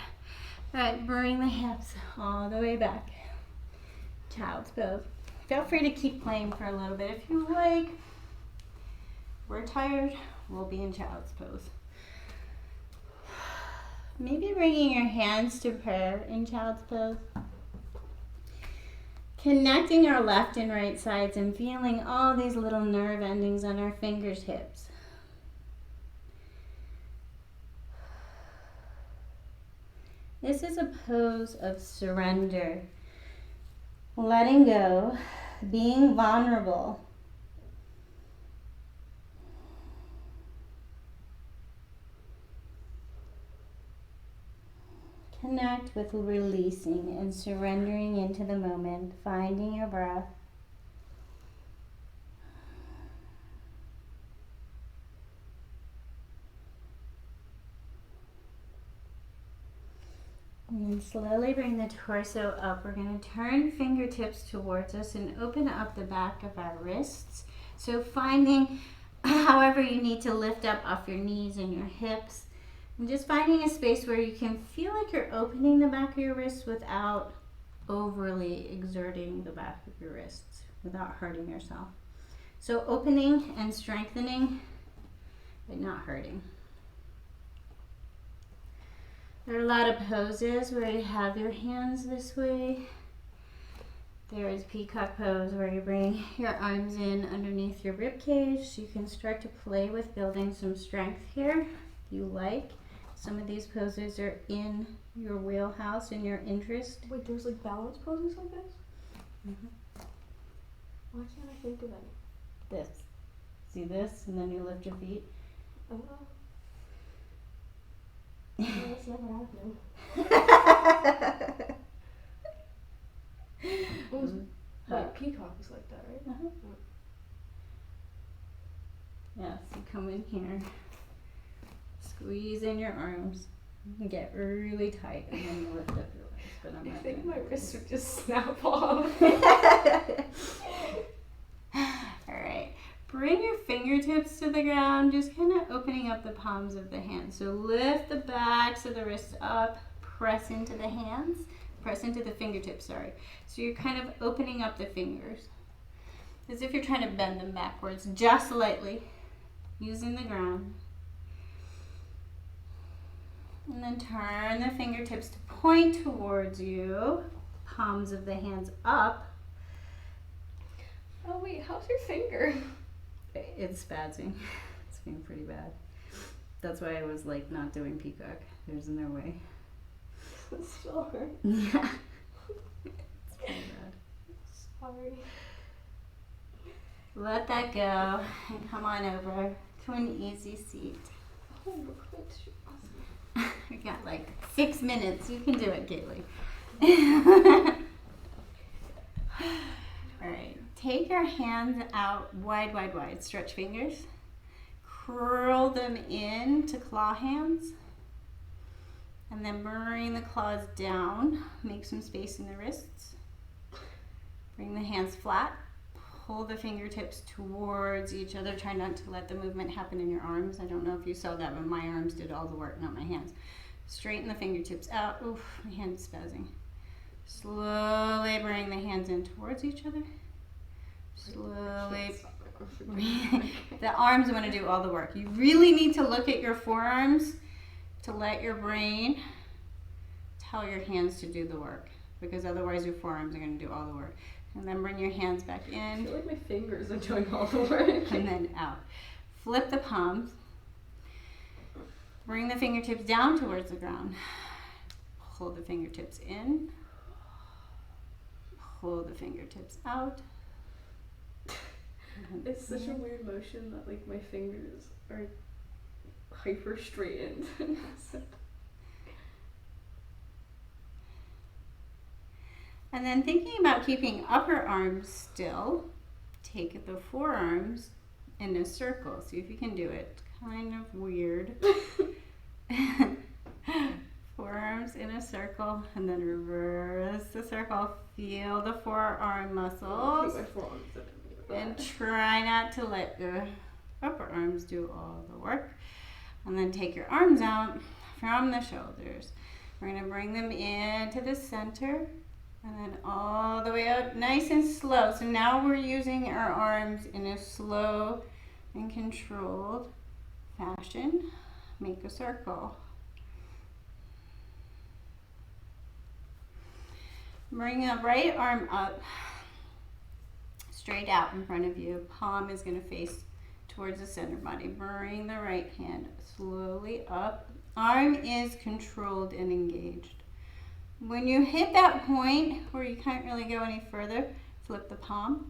All right, bring the hips all the way back. Child's pose. Feel free to keep playing for a little bit if you like. We're tired, we'll be in child's pose. Maybe bringing your hands to prayer in child's pose. Connecting our left and right sides and feeling all these little nerve endings on our fingertips. This is a pose of surrender, letting go, being vulnerable. Connect with releasing and surrendering into the moment, finding your breath. And then slowly bring the torso up. We're going to turn fingertips towards us and open up the back of our wrists. So finding however you need to lift up off your knees and your hips. And just finding a space where you can feel like you're opening the back of your wrists without overly exerting the back of your wrists, without hurting yourself. So opening and strengthening, but not hurting. There are a lot of poses where you have your hands this way. There is peacock pose where you bring your arms in underneath your rib cage. So you can start to play with building some strength here if you like. Some of these poses are in your wheelhouse, in your interest. Wait, there's like balance poses like this? Mm-hmm. Why can't I think of any? This. See this? And then you lift your feet. Oh. That's never happening. Like peacock is like that, right? Uh-huh. Yes, you come in here, squeeze in your arms, and get really tight, and then you lift up your legs. But I'm not think doing my that. wrists would just snap off. Alright, bring your fingertips to the ground, just kind of opening up the palms of the hands. So lift the backs of the wrists up, press into the hands, press into the fingertips, sorry. So you're kind of opening up the fingers, as if you're trying to bend them backwards, just lightly, using the ground. And then turn the fingertips to point towards you, palms of the hands up. Oh wait, how's your finger? It's spazzing. It's being pretty bad. That's why I was like not doing peacock. There's no way. It's still hurt. Yeah. It's pretty bad. Sorry. Let that go and come on over to an easy seat. Oh, that's awesome. We got like 6 minutes. You can do it, Kaylee. All right. Take your hands out wide, wide, wide. Stretch fingers. Curl them in to claw hands. And then bring the claws down. Make some space in the wrists. Bring the hands flat. Pull the fingertips towards each other. Try not to let the movement happen in your arms. I don't know if you saw that, but my arms did all the work, not my hands. Straighten the fingertips out. Oof, my hand's spazzing. Slowly bring the hands in towards each other. Slowly The arms want to do all the work. You really need to look at your forearms to let your brain tell your hands to do the work, because otherwise your forearms are going to do all the work. And then bring your hands back I in. feel like my fingers are doing all the work. And then out. Flip the palms. Bring the fingertips down towards the ground. Hold the fingertips in. Pull the fingertips out. It's such a weird motion that like my fingers are hyper straightened. And then thinking about keeping upper arms still, take the forearms in a circle. See if you can do it. Kind of weird. Forearms in a circle, and then reverse the circle. Feel the forearm muscles. And try not to let the upper arms do all the work. And then take your arms out from the shoulders. We're going to bring them into the center. And then all the way up, nice and slow. So now we're using our arms in a slow and controlled fashion. Make a circle. Bring the right arm up, straight out in front of you. Palm is going to face towards the center body. Bring the right hand slowly up. Arm is controlled and engaged. When you hit that point where you can't really go any further, flip the palm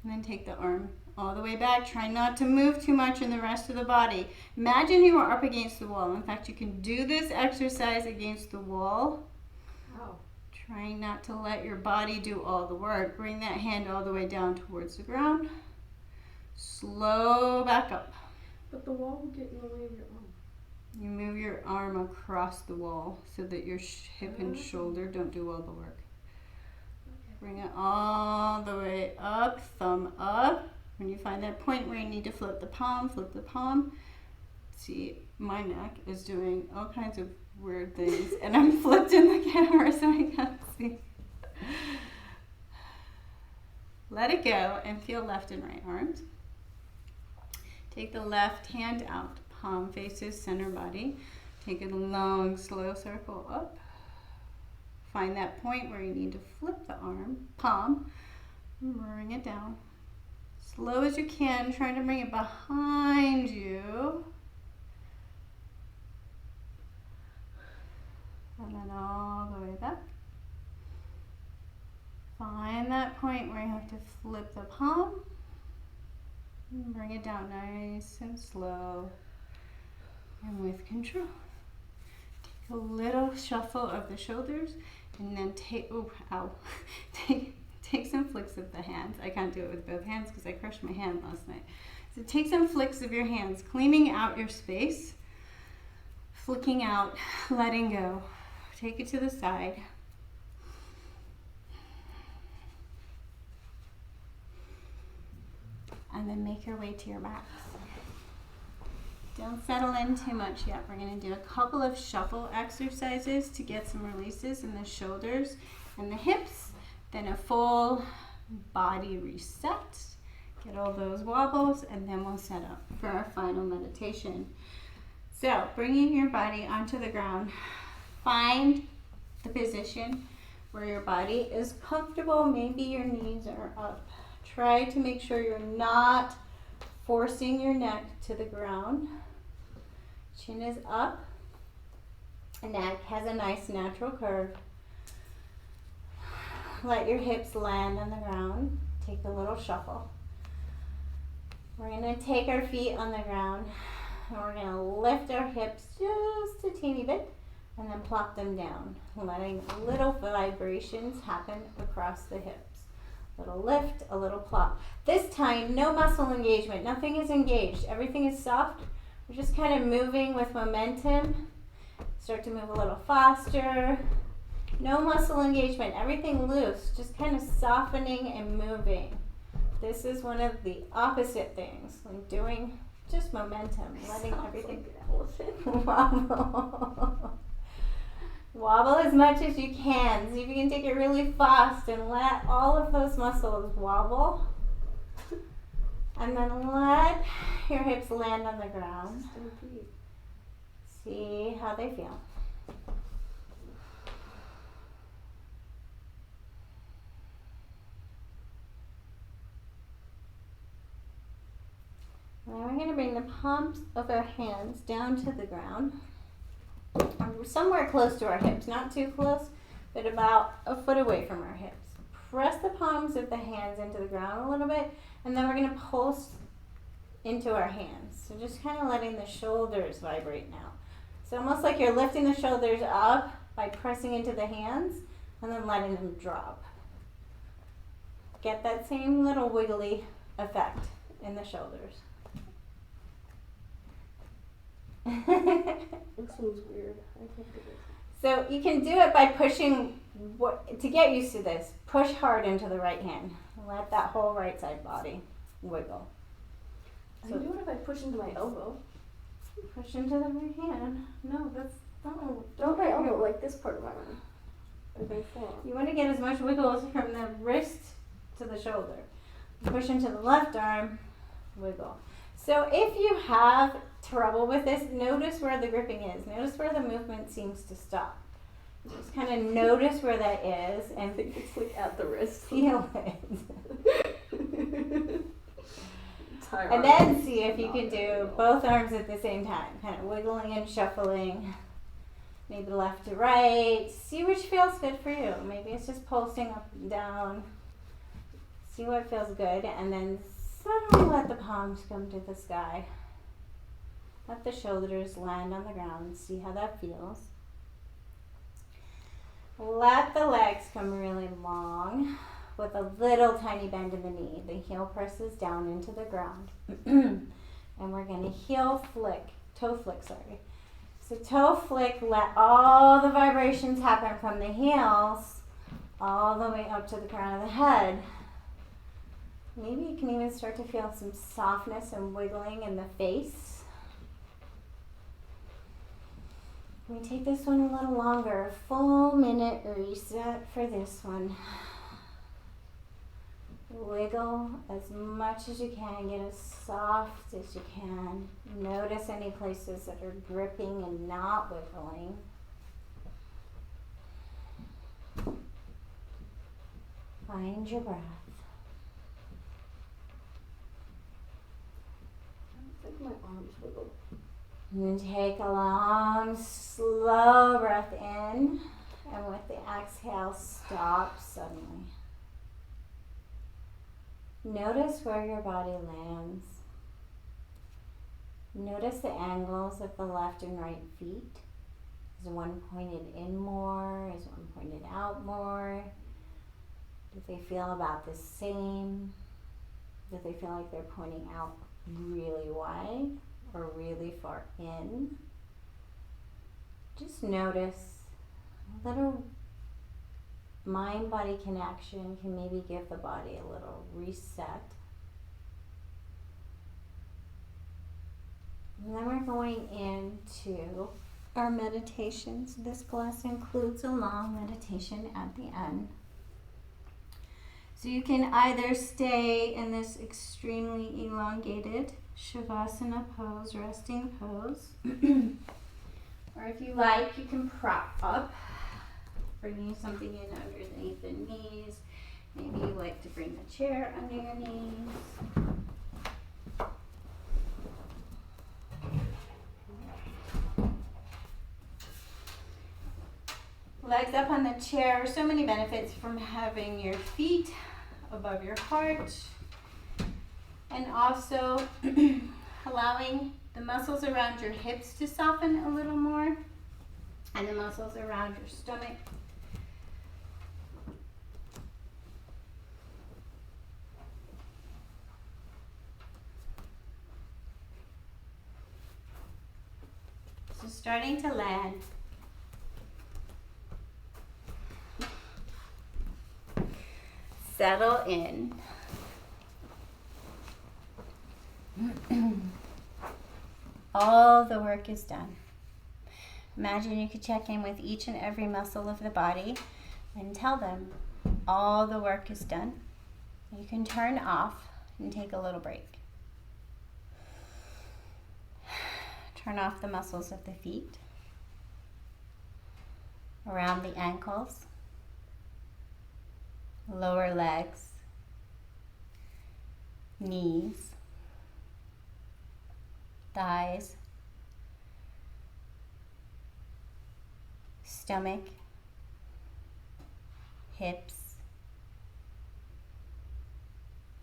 and then take the arm all the way back. Try not to move too much in the rest of the body. Imagine you are up against the wall. In fact, you can do this exercise against the wall. Wow. Trying not to let your body do all the work. Bring that hand all the way down towards the ground. Slow back up. But the wall will get in the way of your arm. You move your arm across the wall so that your hip and shoulder don't do all the work. Bring it all the way up, thumb up. When you find that point where you need to flip the palm, flip the palm. See, my neck is doing all kinds of weird things, and I'm flipped in the camera so I can't see. Let it go and feel left and right arms. Take the left hand out. Palm faces center body. Take a long, slow circle up. Find that point where you need to flip the palm, and bring it down. Slow as you can, trying to bring it behind you. And then all the way back. Find that point where you have to flip the palm. And bring it down nice and slow. And with control. Take a little shuffle of the shoulders and then take some flicks of the hands. I can't do it with both hands because I crushed my hand last night. So take some flicks of your hands, cleaning out your space, flicking out, letting go. Take it to the side. And then make your way to your backs. Don't settle in too much yet. We're going to do a couple of shuffle exercises to get some releases in the shoulders and the hips. Then a full body reset. Get all those wobbles, and then we'll set up for our final meditation. So, bringing your body onto the ground. Find the position where your body is comfortable. Maybe your knees are up. Try to make sure you're not forcing your neck to the ground. Chin is up. Neck has a nice natural curve. Let your hips land on the ground. Take a little shuffle. We're going to take our feet on the ground and we're going to lift our hips just a teeny bit and then plop them down, letting little vibrations happen across the hips. Little lift, a little plop. This time, no muscle engagement. Nothing is engaged. Everything is soft. We're just kind of moving with momentum. Start to move a little faster. No muscle engagement. Everything loose. Just kind of softening and moving. This is one of the opposite things. Like doing just momentum. Letting everything wobble. Wobble as much as you can. See if you can take it really fast and let all of those muscles wobble. And then let your hips land on the ground. Stampede. See how they feel. Now we're going to bring the palms of our hands down to the ground. Somewhere close to our hips, not too close, but about a foot away from our hips. Press the palms of the hands into the ground a little bit, and then we're going to pulse into our hands. So just kind of letting the shoulders vibrate now. So almost like you're lifting the shoulders up by pressing into the hands and then letting them drop. Get that same little wiggly effect in the shoulders. This one's weird. I can't do this. So you can do it by pushing, to get used to this, push hard into the right hand. Let that whole right side body wiggle. I can do it if I push into my elbow. Push into the right hand. No, that's not. Don't my elbow, like this part of my arm. Like my forearm. You want to get as much wiggle from the wrist to the shoulder. Push into the left arm, wiggle. So if you have trouble with this, notice where the gripping is. Notice where the movement seems to stop. Just kind of notice where that is and I think it's like at the wrist. feel it. And And then see if you can do both arms at the same time. Kind of wiggling and shuffling. Maybe left to right. See which feels good for you. Maybe it's just pulsing up and down. See what feels good, and then suddenly let the palms come to the sky. Let the shoulders land on the ground. See how that feels. Let the legs come really long with a little tiny bend in the knee. The heel presses down into the ground. And we're going to toe flick, sorry. So toe flick, let all the vibrations happen from the heels all the way up to the crown of the head. Maybe you can even start to feel some softness and wiggling in the face. We take this one a little longer, a full minute reset for this one. Wiggle as much as you can, get as soft as you can. Notice any places that are gripping and not wiggling. Find your breath. I think my arms wiggle. And then take a long, slow breath in, and with the exhale, stop suddenly. Notice where your body lands. Notice the angles of the left and right feet. Is one pointed in more? Is one pointed out more? Do they feel about the same? Do they feel like they're pointing out really wide or really far in? Just notice. A little mind-body connection can maybe give the body a little reset. And then we're going into our meditations. This class includes a long meditation at the end. So you can either stay in this extremely elongated Shavasana pose, resting pose, or if you like, you can prop up, bringing something in underneath the knees. Maybe you like to bring the chair under your knees. Legs up on the chair. So many benefits from having your feet above your heart, and also allowing the muscles around your hips to soften a little more, and the muscles around your stomach. So starting to land. Settle in. All the work is done. Imagine you could check in with each and every muscle of the body and tell them all the work is done. You can turn off and take a little break. Turn off the muscles of the feet, around the ankles, lower legs, knees, thighs, stomach, hips,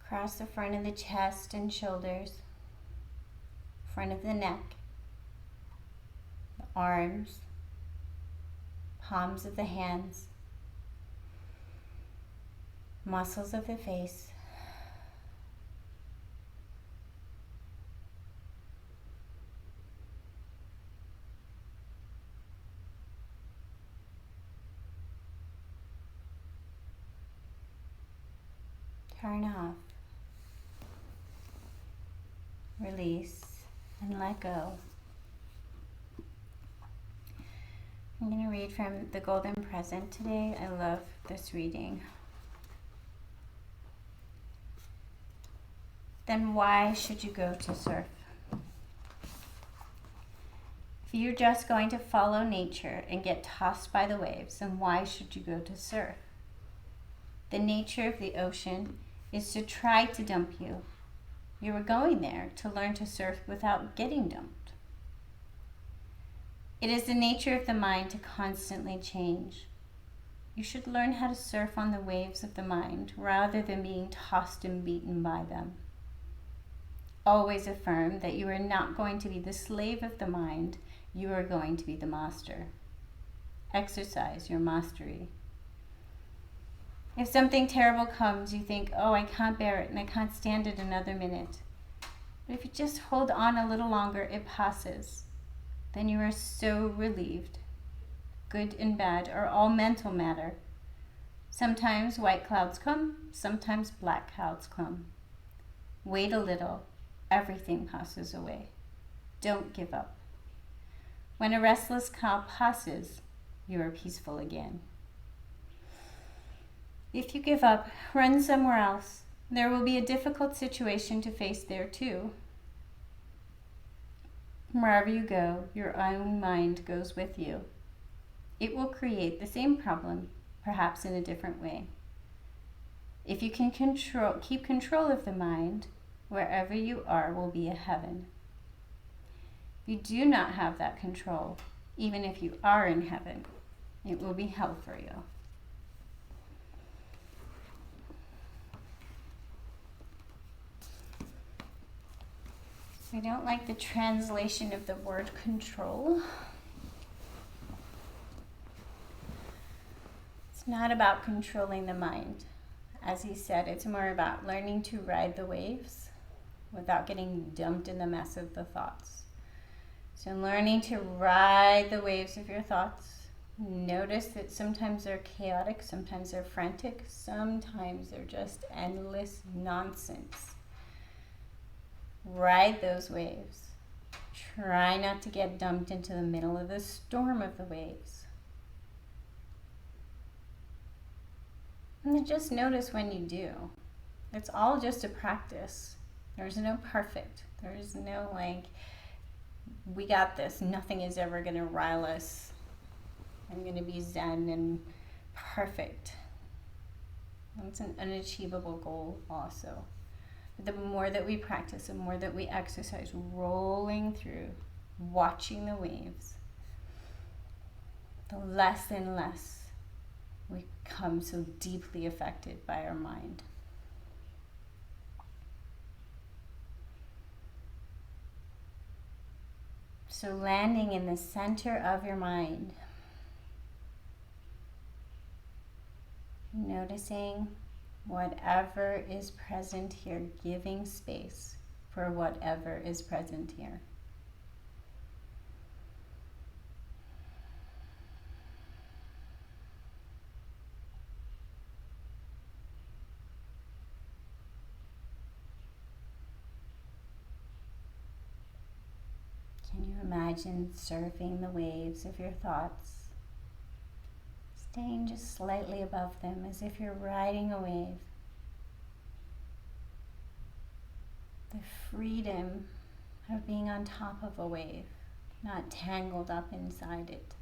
across the front of the chest and shoulders, front of the neck, the arms, palms of the hands, muscles of the face, turn off, release, and let go. I'm going to read from the Golden Present today. I love this reading. Then why should you go to surf? If you're just going to follow nature and get tossed by the waves, then why should you go to surf? The nature of the ocean is to try to dump you. You were going there to learn to surf without getting dumped. It is the nature of the mind to constantly change. You should learn how to surf on the waves of the mind rather than being tossed and beaten by them. Always affirm that you are not going to be the slave of the mind, you are going to be the master. Exercise your mastery. If something terrible comes, you think, oh, I can't bear it and I can't stand it another minute. But if you just hold on a little longer, it passes. Then you are so relieved. Good and bad are all mental matter. Sometimes white clouds come, sometimes black clouds come. Wait a little, everything passes away. Don't give up. When a restless cloud passes, you are peaceful again. If you give up, run somewhere else. There will be a difficult situation to face there too. Wherever you go, your own mind goes with you. It will create the same problem, perhaps in a different way. If you can keep control of the mind, wherever you are will be a heaven. If you do not have that control, even if you are in heaven, it will be hell for you. I don't like the translation of the word control. It's not about controlling the mind. As he said, it's more about learning to ride the waves without getting dumped in the mess of the thoughts. So learning to ride the waves of your thoughts. Notice that sometimes they're chaotic, sometimes they're frantic, sometimes they're just endless nonsense. Ride those waves. Try not to get dumped into the middle of the storm of the waves. And then just notice when you do. It's all just a practice. There's no perfect. There's no we got this. Nothing is ever going to rile us. I'm going to be zen and perfect. That's an unachievable goal also. The more that we practice, the more that we exercise, rolling through, watching the waves, the less and less we become so deeply affected by our mind. So landing in the center of your mind, noticing whatever is present here, giving space for whatever is present here. Can you imagine surfing the waves of your thoughts? Staying just slightly above them as if you're riding a wave. The freedom of being on top of a wave not tangled up inside it.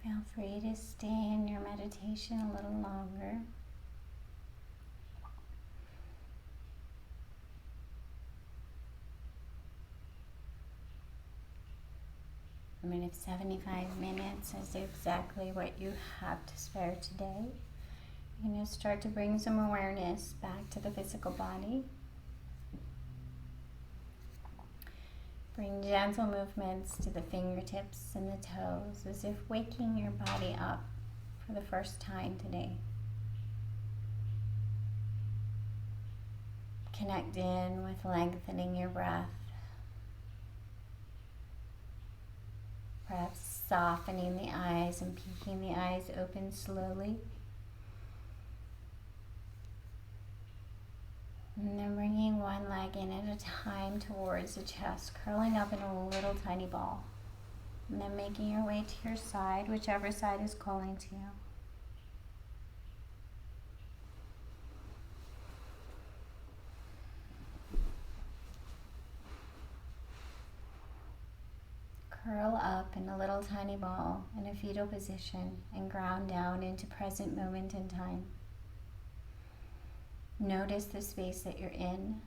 Feel free to stay in your meditation a little longer. I mean, if 75 minutes is exactly what you have to spare today, you're going to start to bring some awareness back to the physical body. Bring gentle movements to the fingertips and the toes, as if waking your body up for the first time today. Connect in with lengthening your breath. Perhaps softening the eyes and peeking the eyes open slowly. And then bringing one leg in at a time towards the chest, curling up in a little tiny ball. And then making your way to your side, whichever side is calling to you. Curl up in a little tiny ball in a fetal position and ground down into present moment in time. Notice the space that you're in.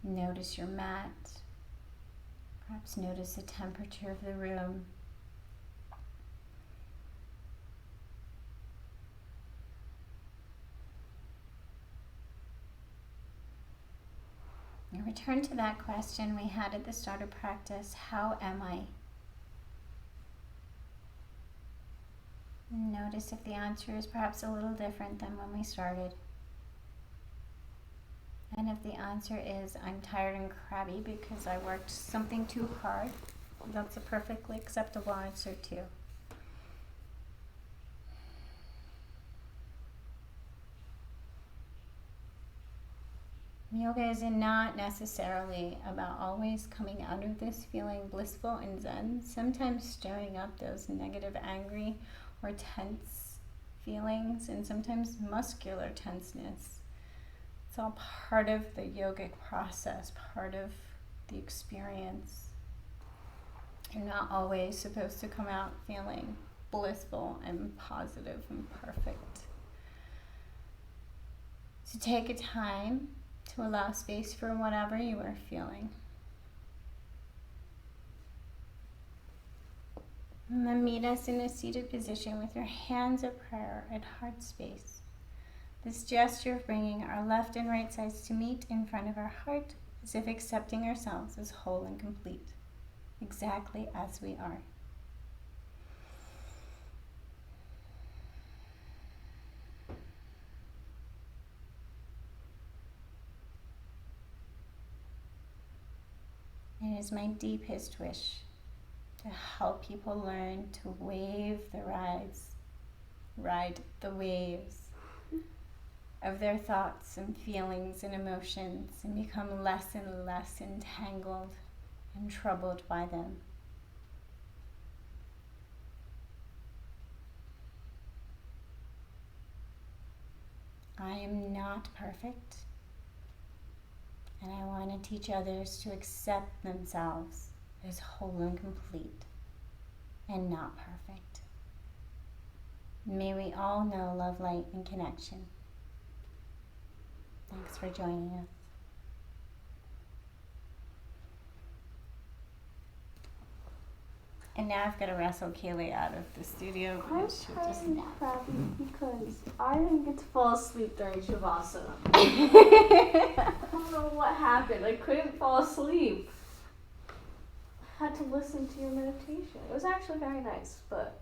Notice your mat. Perhaps notice the temperature of the room. And return to that question we had at the start of practice, how am I? And notice if the answer is perhaps a little different than when we started. And if the answer is, I'm tired and crabby because I worked something too hard, that's a perfectly acceptable answer too. Yoga is not necessarily about always coming out of this feeling blissful and zen. Sometimes stirring up those negative, angry, or tense feelings, and sometimes muscular tenseness. It's all part of the yogic process, part of the experience. You're not always supposed to come out feeling blissful and positive and perfect. So take a time to allow space for whatever you are feeling. And then meet us in a seated position with your hands at prayer at heart space. This gesture of bringing our left and right sides to meet in front of our heart, as if accepting ourselves as whole and complete, exactly as we are. It is my deepest wish to help people learn to ride the waves of their thoughts and feelings and emotions and become less and less entangled and troubled by them. I am not perfect, and I want to teach others to accept themselves as whole and complete and not perfect. May we all know love, light, and connection. Thanks for joining us. And now I've got to wrestle Kaylee out of the studio I'm because she'll just kind nap. of crappy because I didn't get to fall asleep during Shavasana. I don't know what happened. I couldn't fall asleep. I had to listen to your meditation. It was actually very nice, but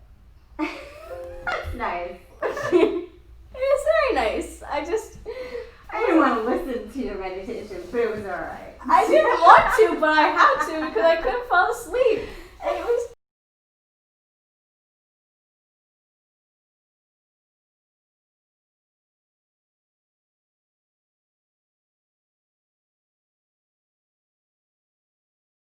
That's nice. it was very nice. I didn't want to listen to your meditation, but it was alright. I didn't want to, but I had to because I couldn't fall asleep. And it was